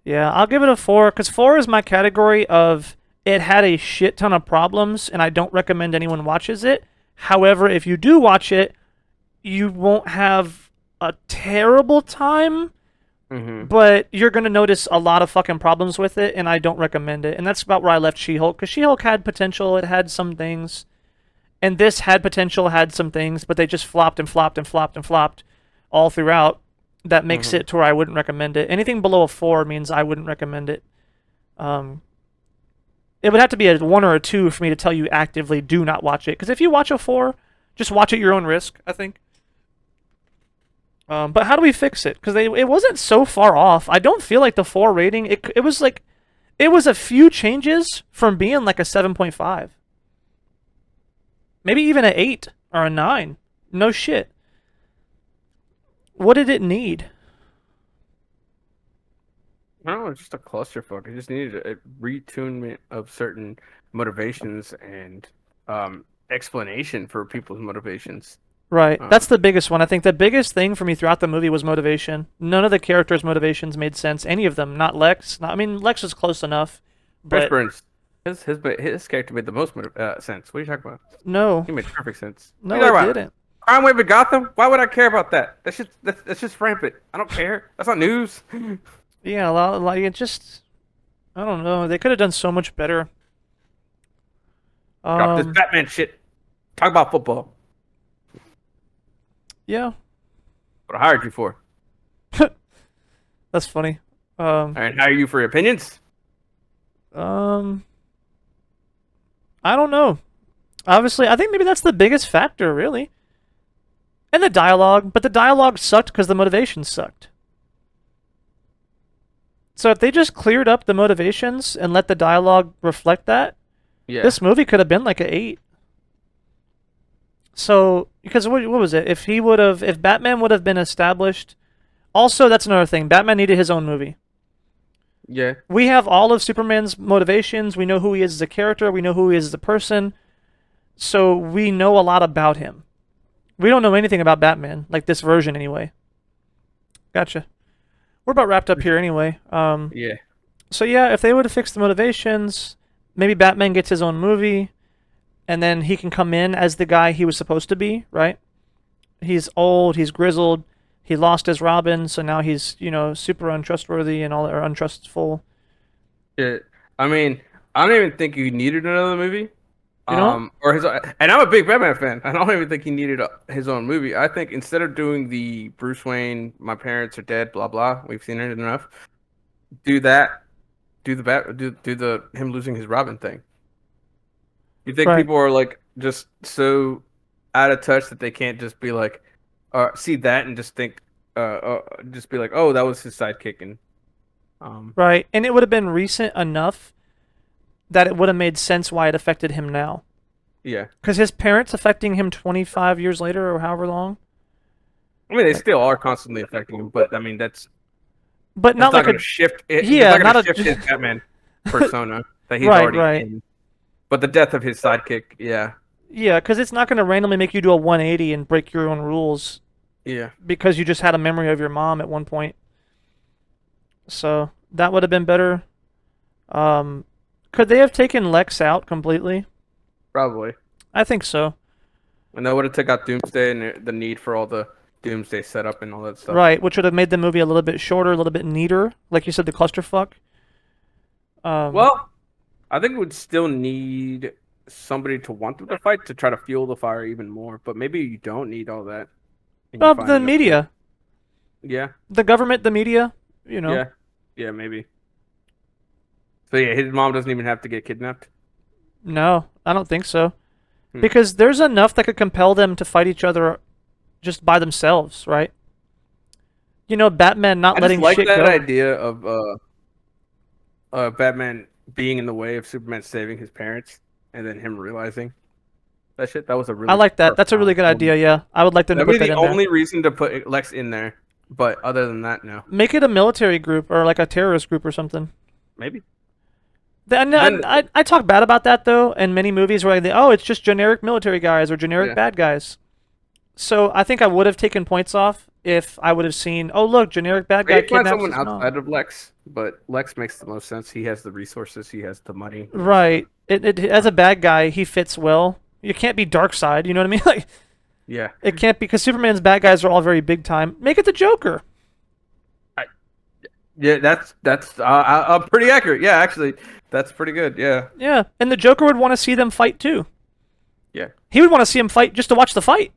Yeah, I'll give it a 4 because 4 is my category of it had a shit ton of problems, and I don't recommend anyone watches it. However, if you do watch it, you won't have a terrible time, Mm-hmm. but you're gonna notice a lot of fucking problems with it, and I don't recommend it. And that's about where I left She-Hulk because She-Hulk had potential. It had some things, and this had potential, had some things, but they just flopped and flopped and flopped and flopped all throughout. That makes Mm-hmm. it to where I wouldn't recommend it. Anything below a 4 means I wouldn't recommend it. Um, it would have to be a 1 or a 2 for me to tell you actively do not watch it. Because if you watch a 4, just watch at your own risk, I think. But how do we fix it? Because it wasn't so far off. I don't feel like the 4 rating. It was like it was a few changes from being like a 7.5, maybe even an 8 or a 9. No shit. What did it need? I don't know, it's just a clusterfuck. It just needed a retunement of certain motivations and explanation for people's motivations. Right. That's Um, the biggest one. I think the biggest thing for me throughout the movie was motivation. None of the characters' motivations made sense. Any of them. Not Lex. I mean, Lex was close enough, Chris but Burns, his character made the most sense. What are you talking about? no. He made perfect sense. What are No, you it talking about? didn't. Crime wave in Gotham? Why would I care about that? That's just rampant. I don't care. That's not news. Yeah, like it just. I don't know. They could have done so much better. Drop this Um. Batman shit. Talk about football. Yeah, What I hired you for. that's funny. I didn't hire you for your opinions. Um. I don't know. Obviously, I think maybe that's the biggest factor, really. And the dialogue, but the dialogue sucked because the motivation sucked. So if they just cleared up the motivations and let the dialogue reflect that, Yeah. this movie could have been like an 8. So because what was it? If Batman would have been established, also that's another thing. Batman needed his own movie. Yeah. We have all of Superman's motivations. We know who he is as a character. We know who he is as a person. So we know a lot about him. We don't know anything about Batman, like this version anyway. Gotcha. We're about wrapped up here anyway. Yeah. So yeah, if they would have fixed the motivations, maybe Batman gets his own movie, and then he can come in as the guy he was supposed to be, right? He's old, he's grizzled, he lost his Robin, so now he's, super untrustworthy and all or untrustful. Yeah. I mean, I don't even think you needed another movie. You know? Or his, and I'm a big Batman fan. I don't even think he needed his own movie. I think instead of doing the Bruce Wayne, my parents are dead, blah blah, we've seen it enough. Do that. Do the him losing his Robin thing. You think Right. people are like just so out of touch that they can't just be like, see that and just think, just be like, oh, that was his sidekick, and Right. And it would have been recent enough that it would have made sense why it affected him now. yeah. Because his parents affecting him 25 years later or however long. I mean, they Like, still are constantly affecting him, but I mean, but that's not not like going a. to shift it. It's Yeah, not going not to a. shift his Batman persona that he's Right, already right. in. But the death of his sidekick, yeah, Yeah, because it's not going to randomly make you do a 180 and break your own rules yeah. because you just had a memory of your mom at one point. So that would have been better. Could they have taken Lex out completely? Probably. I think so. And that would have took out Doomsday and the need for all the Doomsday setup and all that stuff. Right, which would have made the movie a little bit shorter, a little bit neater. Like you said, the clusterfuck. Well, I think it would still need somebody to want them to fight to try to fuel the fire even more. But maybe you don't need all that. And you find The it up media, yeah, the government, the media, you know. yeah, yeah, maybe. So yeah, his mom doesn't even have to get kidnapped. No, I don't think so. Hmm. Because there's enough that could compel them to fight each other just by themselves, right? Batman not I just letting like shit that go. idea of Batman being in the way of Superman saving his parents, and then him realizing that shit. That was a I really like that. That's perfect a really good moment. idea, yeah. I would like them to That'd put be that the in there. only reason to put Lex in there. But other than that, no. Make it a military group or like a terrorist group or something. Maybe. And Then I talk bad about that though in many movies where it's just generic military guys or generic yeah, bad guys. So I think I would have taken points off if I would have seen, oh look, generic bad guy Maybe find kidnaps someone his mom. outside of Lex, but Lex makes the most sense. He has the resources, he has the money, he has the Right. As a bad guy, he fits well. You can't be Darkseid, you know what I mean? Like, yeah. it can't be because Superman's bad guys are all very big time. Make it the Joker. I, yeah, that's pretty accurate. Yeah, actually, that's pretty good. Yeah, Yeah, and the Joker would want to see them fight too. yeah, He would want to see him fight just to watch the fight.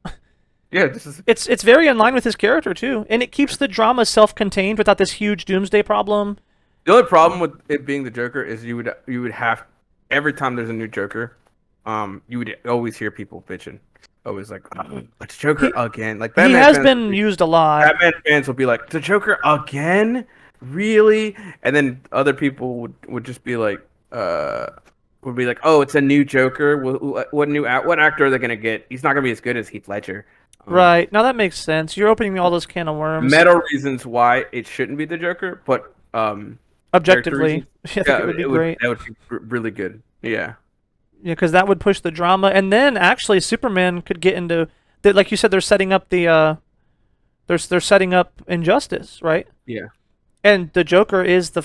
yeah. This is It's very in line with his character too, and it keeps the drama self-contained without this huge doomsday problem. the only problem with it being the Joker is you would have every time there's a new Joker, you would always hear people bitching, always like, oh, it's Joker He again. Like he Batman has fans, been used a lot. Batman fans will be like, the Joker again, really? And then other people would just be like, would be like, oh, it's a new Joker. What actor are they gonna get? He's not gonna be as good as Heath Ledger. Um, Right. Now that makes sense. You're opening all those can of worms. Meta reasons why it shouldn't be the Joker, but character Objectively, reasons, I think yeah, it would be it would great. that would be really good. Yeah, Yeah, because that would push the drama, and then actually Superman could get into, like you said, they're setting up they're setting up Injustice, right? yeah, And the Joker is the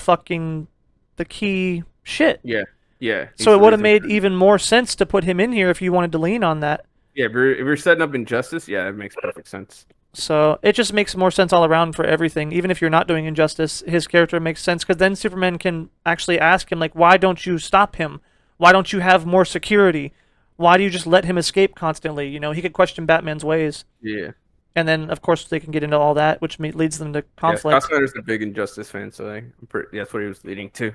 key shit. yeah, yeah. He's So it the would have reason. made even more sense to put him in here if you wanted to lean on that. Yeah, if you're setting up Injustice, yeah, it makes perfect sense. So it just makes more sense all around for everything. Even if you're not doing Injustice, his character makes sense because then Superman can actually ask him like, "Why don't you stop him? Why don't you have more security? Why do you just let him escape constantly?" You know, he could question Batman's ways, Yeah, and then of course they can get into all that, which leads them to yeah. Scott conflict. Snyder's a big Injustice fan, so that's what he was leading to.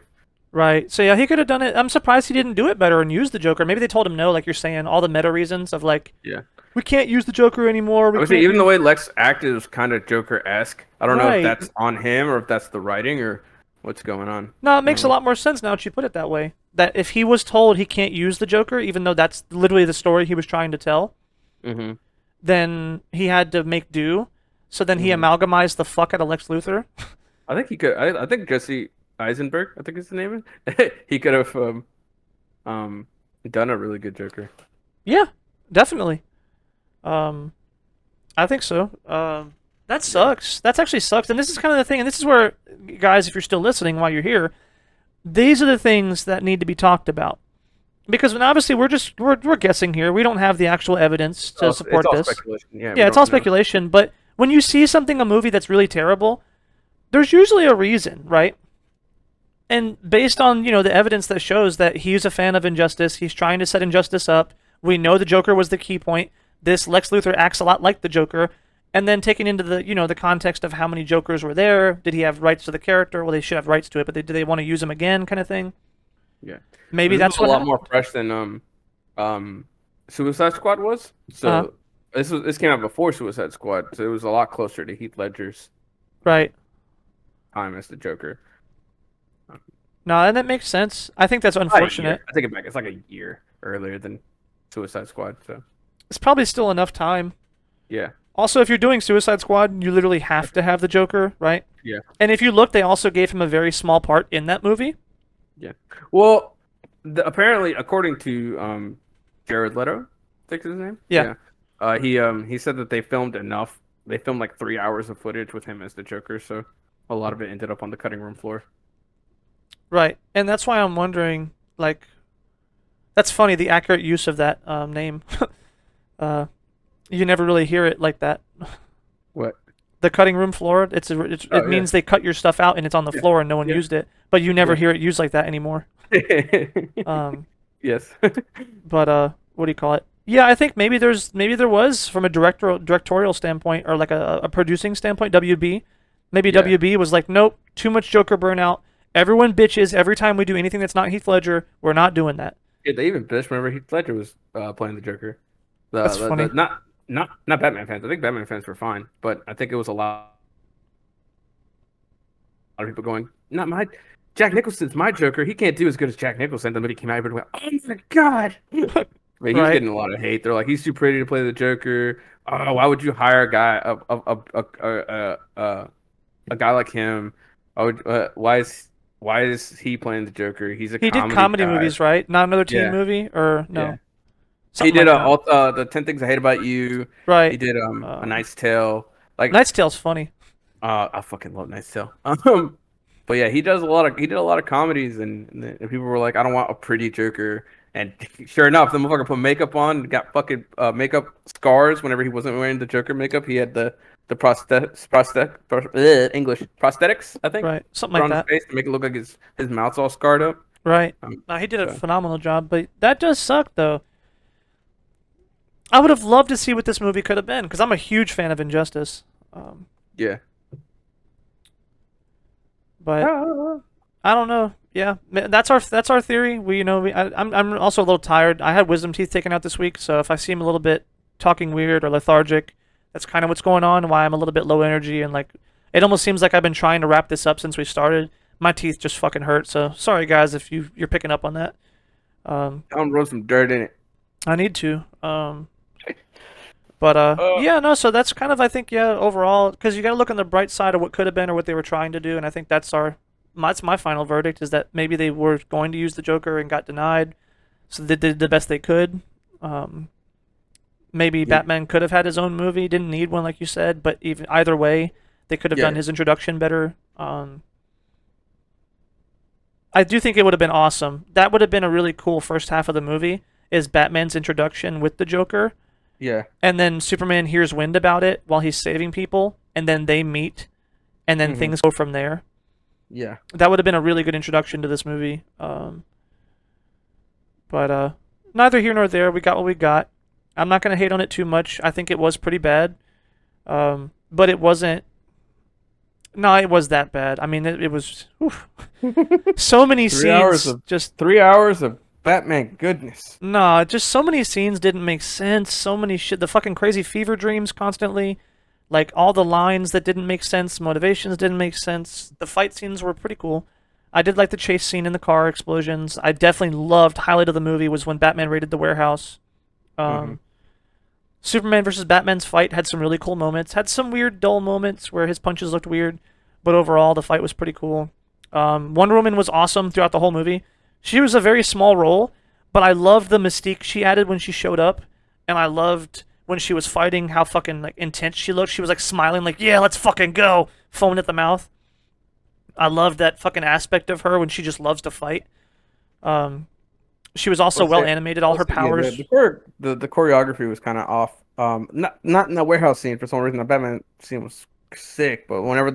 Right. So yeah, he could have done it. I'm surprised he didn't do it better and use the Joker. Maybe they told him no, like you're saying, all the meta reasons of like, Yeah. we can't use the Joker anymore. I We would say can't even the use... way Lex acted was kind of Joker-esque. I don't know if Right. that's on him or if that's the writing or what's going on. No, it makes a Um, lot more sense now that you put it that way. That if he was told he can't use the Joker, even though that's literally the story he was trying to tell, mhm, then he had to make do. So then he mhm. amalgamized the fuck out of Lex Luthor. I think he could. I think Jesse Eisenberg, I think is the name. He could have um done a really good Joker. Yeah, definitely. Um, I think so. That Yeah. sucks. That's actually sucks. And this is kind of the thing. And this is where, guys, if you're still listening while you're here, these are the things that need to be talked about. Because obviously we're guessing here. We don't have the actual evidence to support It's all this. speculation. Yeah, we Yeah, it's all don't know. speculation. But when you see something, a movie that's really terrible, there's usually a reason, right? And based on, the evidence that shows that he's a fan of Injustice, he's trying to set Injustice up. We know the Joker was the key point. This Lex Luthor acts a lot like the Joker. And then taking into the context of how many Jokers were there, did he have rights to the character? Well, they should have rights to it, but do they want to use him again, kind of thing? Yeah. Maybe This that's is a what lot happened. more fresh than Suicide Squad was. Uh-huh. So this came out before Suicide Squad, so it was a lot closer to Heath Ledger's Right. time as the Joker. No, and that makes sense. I think that's About a unfortunate. year. I take it back. It's like a year earlier than Suicide Squad. So It's probably still enough time. yeah, Also, if you're doing Suicide Squad, you literally have to have the Joker, right? yeah, And if you look, they also gave him a very small part in that movie. yeah. Well, apparently, according to Jared Leto, I think is his name. Yeah. He said that they filmed enough. They filmed like 3 hours of footage with him as the Joker, so a lot of it ended up on the cutting room floor. Right. And that's why I'm wondering, like, that's funny, the accurate use of that name. uh, you never really hear it like that. What? The cutting room floor, it Oh yeah, means they cut your stuff out and it's on the yeah, floor and no one yeah, used it. But you never yeah. hear it used like that anymore. Um, Yes. but what do you call it? Yeah, I think maybe there was from a directorial standpoint or like a producing standpoint, WB. Maybe Yeah. WB was like, nope, too much Joker burnout. Everyone bitches every time we do anything that's not Heath Ledger. We're not doing that. Yeah, they even bitched. Remember, Heath Ledger was playing the Joker. That's funny. Not Batman fans. I think Batman fans were fine, but I think it was a lot of people going, not my Jack Nicholson's my Joker. He can't do as good as Jack Nicholson. The movie came out, everybody went, oh my god. I mean, he's Right. getting a lot of hate. They're like, he's too pretty to play the Joker. Oh, why would you hire a guy a guy like him? Why is he playing the Joker? He's a He did comedy comedy guy. movies, right? Not another teen Yeah, movie or yeah. no. He Something did like that. the 10 Things I Hate About You. He Right. did A Um, Knight's Tale. Like, Knight's Tale's funny. I fucking love Knight's Tale. But yeah, he did a lot of comedies, and people were like, I don't want a pretty Joker. And sure enough, the motherfucker put makeup on, got fucking makeup scars whenever he wasn't wearing the Joker makeup. He had the English prosthetics, I think, Right, something put like on his that. face to make it look like his mouth's all scarred up. Right. Um, No, he did a so phenomenal job, but that does suck though. I would have loved to see what this movie could have been because I'm a huge fan of Injustice. Um, yeah. but I don't know. Yeah, that's our theory. I'm also a little tired. I had wisdom teeth taken out this week, so if I seem a little bit talking weird or lethargic, that's kind of what's going on. Why I'm a little bit low energy and like it almost seems like I've been trying to wrap this up since we started. My teeth just fucking hurt. So sorry guys if you're picking up on that. Don't roll some dirt in it. I need to. But Uh, yeah, no. So that's kind of I think yeah overall because you got to look on the bright side of what could have been or what they were trying to do, and I think that's my final verdict is that maybe they were going to use the Joker and got denied, so they did the best they could. Um, Maybe yeah, Batman could have had his own movie, didn't need one like you said, but even either way, they could have yeah, done his introduction better. I do think it would have been awesome. That would have been a really cool first half of the movie is Batman's introduction with the Joker, yeah. and then Superman hears wind about it while he's saving people, and then they meet, and then Hmm. things go from there. Yeah. That would have been a really good introduction to this movie. But neither here nor there. We got what we got. I'm not gonna hate on it too much. I think it was pretty bad, but it wasn't. No, it was that bad. I mean, it was oof. So many 3 hours scenes of just 3 hours of Batman goodness. nah. Just so many scenes didn't make sense. So many shit. The fucking crazy fever dreams constantly. Like all the lines that didn't make sense, motivations didn't make sense. The fight scenes were pretty cool. I did like the chase scene in the car explosions. I definitely loved highlight of the movie was when Batman raided the warehouse. Hmm. Um, Superman versus Batman's fight had some really cool moments. Had some weird dull moments where his punches looked weird, but overall the fight was pretty cool. Wonder Woman was awesome throughout the whole movie. She was a very small role, but I loved the mystique she added when she showed up, and I loved when she was fighting how fucking like intense she looked. She was like smiling, like yeah, let's fucking go, foaming at the mouth. I loved that fucking aspect of her when she just loves to fight. Um, she was also Let's well say, animated. All her yeah, powers, the choreography was kind of off. Not in the warehouse scene for some reason. The Batman scene was sick, but whenever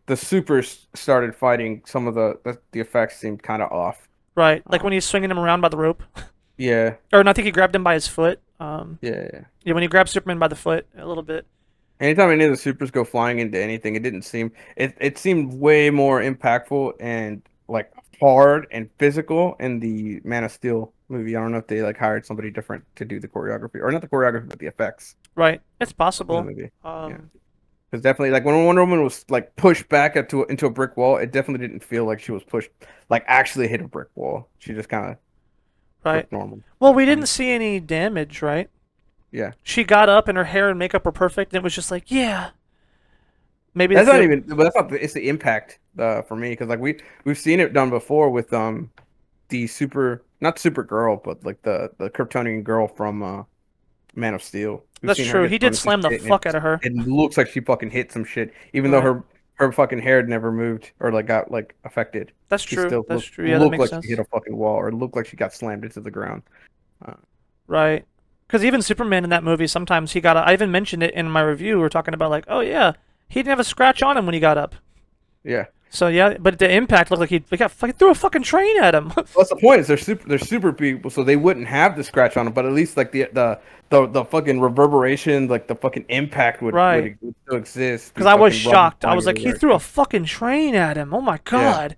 the supers started fighting, some of the effects seemed kind of off. right? Like Um, when he's swinging him around by the rope, yeah, or no, I think he grabbed him by his foot. yeah. Yeah, when he grabbed Superman by the foot a little bit. Anytime any of the supers go flying into anything, it seemed way more impactful and like hard and physical in the Man of Steel movie. I don't know if they like hired somebody different to do the choreography or not the choreography, but the effects Right, it's in the possible. movie. Yeah, Um, because definitely like when Wonder Woman was like pushed back into a brick wall, it definitely didn't feel like she was pushed like actually hit a brick wall. She just kind of right. looked normal. Well, we Um, didn't see any damage, right? yeah. She got up and her hair and makeup were perfect, and it was just like, yeah. Maybe That's not the even, but that's not it's the impact for me because like we've seen it done before with the not Supergirl but like the Kryptonian girl from Man of Steel. We've that's seen her true. get He thrown did into slam the shit and fuck out of her. it looks like she fucking hit some shit even though Right. her fucking hair had never moved or like got like affected. That's She true. still That's true. Yeah, that looked makes like she hit sense. a fucking wall or looked like she got slammed into the ground. Uh, Right. Because even Superman in that movie, sometimes he got. I even mentioned it in my review. We're talking about like, oh yeah, he didn't have a scratch on him when he got up. yeah. So yeah, but the impact looked like he got fucking threw a fucking train at him. Well, that's the point. Is they're super people, so they wouldn't have the scratch on them. But at least like the fucking reverberation, like the fucking impact Right. would still exist. Because The I was fucking rubber shocked. I flying was like, he everywhere. threw a fucking train at him. Oh my Yeah, god.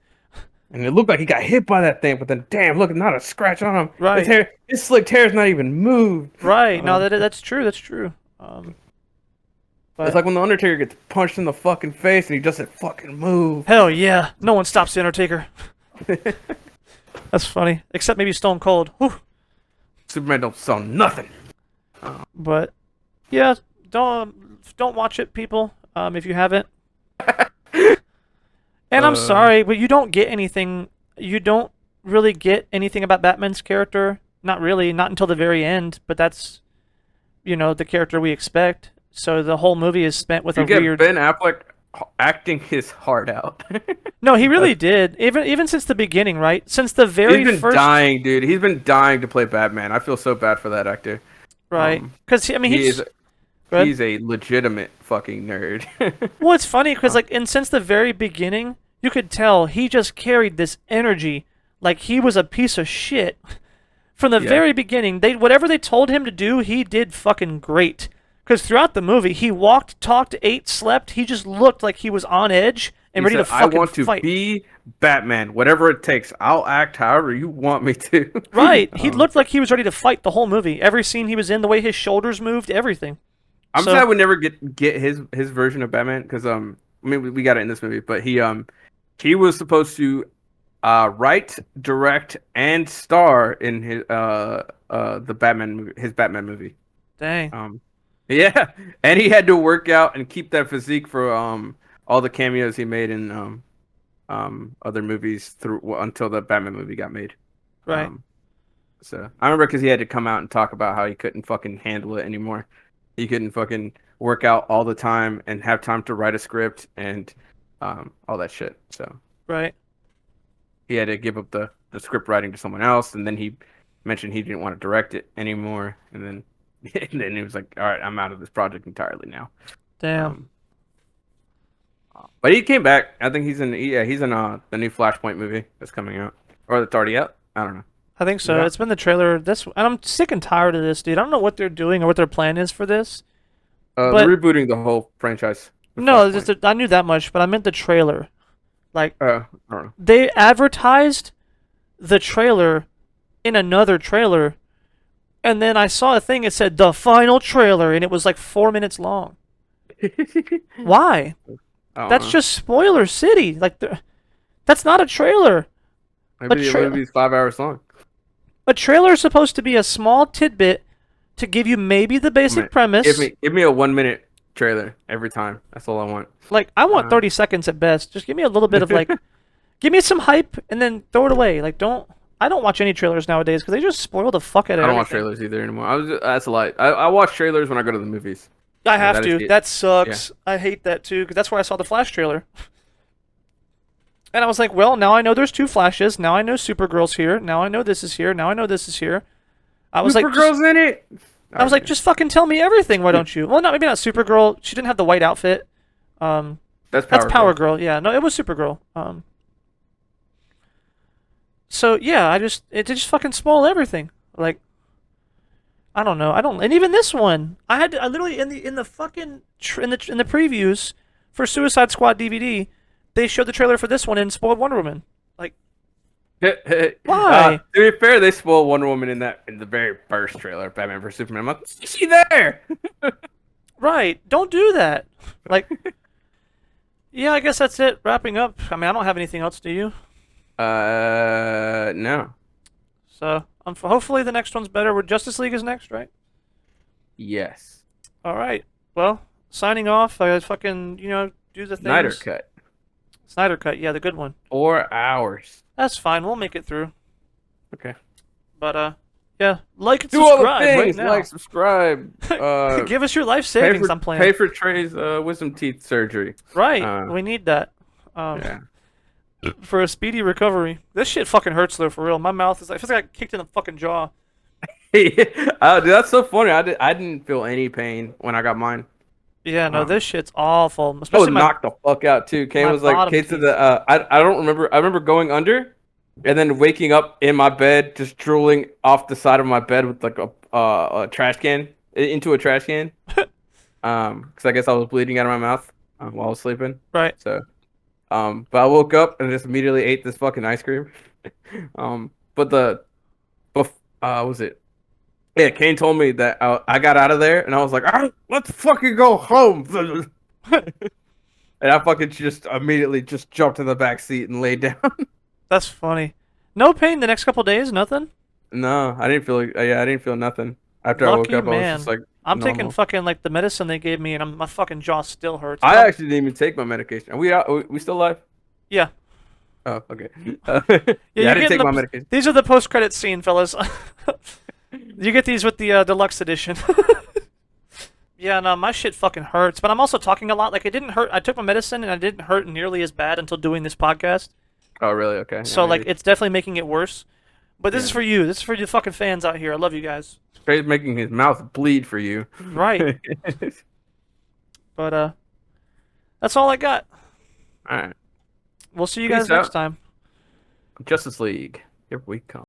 and it looked like he got hit by that thing. But then, damn, look, not a scratch on him. Right. His slick hair's not even moved. Right. No, Um, that's true. That's true. it's But like when the Undertaker gets punched in the fucking face and he doesn't fucking move. hell yeah, no one stops the Undertaker. That's funny. Except maybe Stone Cold. Whew. Superman don't sell nothing. But yeah, don't watch it, people. If you haven't. And I'm Uh, sorry, but you don't get anything. You don't really get anything about Batman's character. Not really. Not until the very end. But that's, the character we expect. So the whole movie is spent with You a get weird. Ben Affleck acting his heart out. No, he really Like, did. Even since the beginning, right? Since the he's very been first. dying, dude. He's been dying to play Batman. I feel so bad for that actor. Right. Because I mean, He is good. he's a legitimate fucking nerd. Well, it's funny because like, and since the very beginning, you could tell he just carried this energy, like he was a piece of shit from the Yeah. very beginning. Whatever they told him to do, he did fucking great. Because throughout the movie, he walked, talked, ate, slept. He just looked like he was on edge and He ready to said, I fucking want to fight. be Batman, whatever it takes. I'll act however you want me to. Right. He Um, looked like he was ready to fight the whole movie. Every scene he was in, the way his shoulders moved, everything. I'm So, sad we never get his version of Batman because I mean we got it in this movie, but he was supposed to write, direct, and star in the Batman movie, his Batman movie. dang. Yeah, and he had to work out and keep that physique for all the cameos he made in other movies until the Batman movie got made. Right. So I remember because he had to come out and talk about how he couldn't fucking handle it anymore. He couldn't fucking work out all the time and have time to write a script and all that shit. So Right. he had to give up the script writing to someone else, and then he mentioned he didn't want to direct it anymore, and then he was like, "All right, I'm out of this project entirely now." Damn. But he came back. I think he's in the new Flashpoint movie that's coming out, or that's already out. I don't know. I think so. Yeah. It's been the trailer. And I'm sick and tired of this, dude. I don't know what they're doing or what their plan is for this. But They're rebooting the whole franchise. with no, Flashpoint. I knew that much, but I meant the trailer. Like, I don't know. they advertised the trailer in another trailer, and then I saw a thing that said the final trailer, and it was like 4 minutes long. Why? I don't That's know. just spoiler city. Like, that's not a trailer. Maybe the trailer- movie's 5 hours long. A trailer is supposed to be a small tidbit to give you maybe the basic premise. Give me a 1 minute trailer every time. That's all I want. Like, I want 30 seconds at best. Just give me a little bit of like, give me some hype and then throw it away. Like, I don't watch any trailers nowadays because they just spoil the fuck out of I don't watch everything. trailers either anymore. That's a lie. I watch trailers when I go to the movies. I have that is to. it. That sucks. I hate that too because that's where I saw the Flash trailer. And I was like, well, now I know there's two Flashes. Now I know Supergirl's here. Now I know this is here. Now I know this is here. I was like, Supergirl's in it. I was like, just fucking tell me everything. Why don't you? Well, no, maybe not Supergirl. She didn't have the white outfit. That's That's Power Girl. Yeah, no, it was Supergirl. So yeah, it just fucking spoiled everything. Like, I don't know. And even this one, I literally in the fucking in the previews for Suicide Squad DVD, they showed the trailer for this one and spoiled Wonder Woman. Like, why? To be fair, they spoiled Wonder Woman in the very first trailer, Batman vs Superman. I'm like, is she there? Right? Don't do that. Like, yeah, I guess that's it. Wrapping up. I mean, I don't have anything else. Do you? No. So, hopefully the next one's better. Where Justice League is next, right? Yes. All right. Well, signing off. I fucking do the things. Snyder cut. Snyder cut. Yeah, the good one. 4 hours. That's fine. We'll make it through. Okay. But yeah, like and Do all the subscribe right things. now. Like, subscribe. Give us your life savings. I'm playing. Pay for Trey's wisdom teeth surgery. Right. We need that. Yeah. For a speedy recovery. This shit fucking hurts though, for real. My mouth is like, it feels like I got kicked in the fucking jaw. Dude, that's so funny. I didn't feel any pain when I got mine. Yeah, no, this shit's awful. I was Especially knocked the fuck out too. Kane my was like, bottom Kate said teeth. that I don't remember. I remember going under, and then waking up in my bed, just drooling off the side of my bed with like a trash can into a trash can. Because I guess I was bleeding out of my mouth while I was sleeping. Right. So, but I woke up and just immediately ate this fucking ice cream. But was it? Yeah, Kane told me that I got out of there, and I was like, let's fucking go home. And I fucking just immediately just jumped in the back seat and laid down. That's funny. No pain the next couple days, nothing? No, I didn't feel I didn't feel nothing. After I woke Lucky up, I was man. just like, I'm normal. taking fucking like the medicine they gave me, and my fucking jaw still hurts. I actually didn't even take my medication. Are we still alive? Yeah. Oh, okay. Yeah, I you're didn't take getting my medication. These are the post-credit scene, fellas. You get these with the deluxe edition. Yeah, no, my shit fucking hurts. But I'm also talking a lot. Like, it didn't hurt. I took my medicine and it didn't hurt nearly as bad until doing this podcast. Oh, really? Okay. Yeah, So, like, maybe. it's definitely making it worse. But this is Yeah. for you. This is for the fucking fans out here. I love you guys. Trey's making his mouth bleed for you. Right. All But, that's all I got. right. We'll see you guys Peace next out. time. Justice League. Here we come.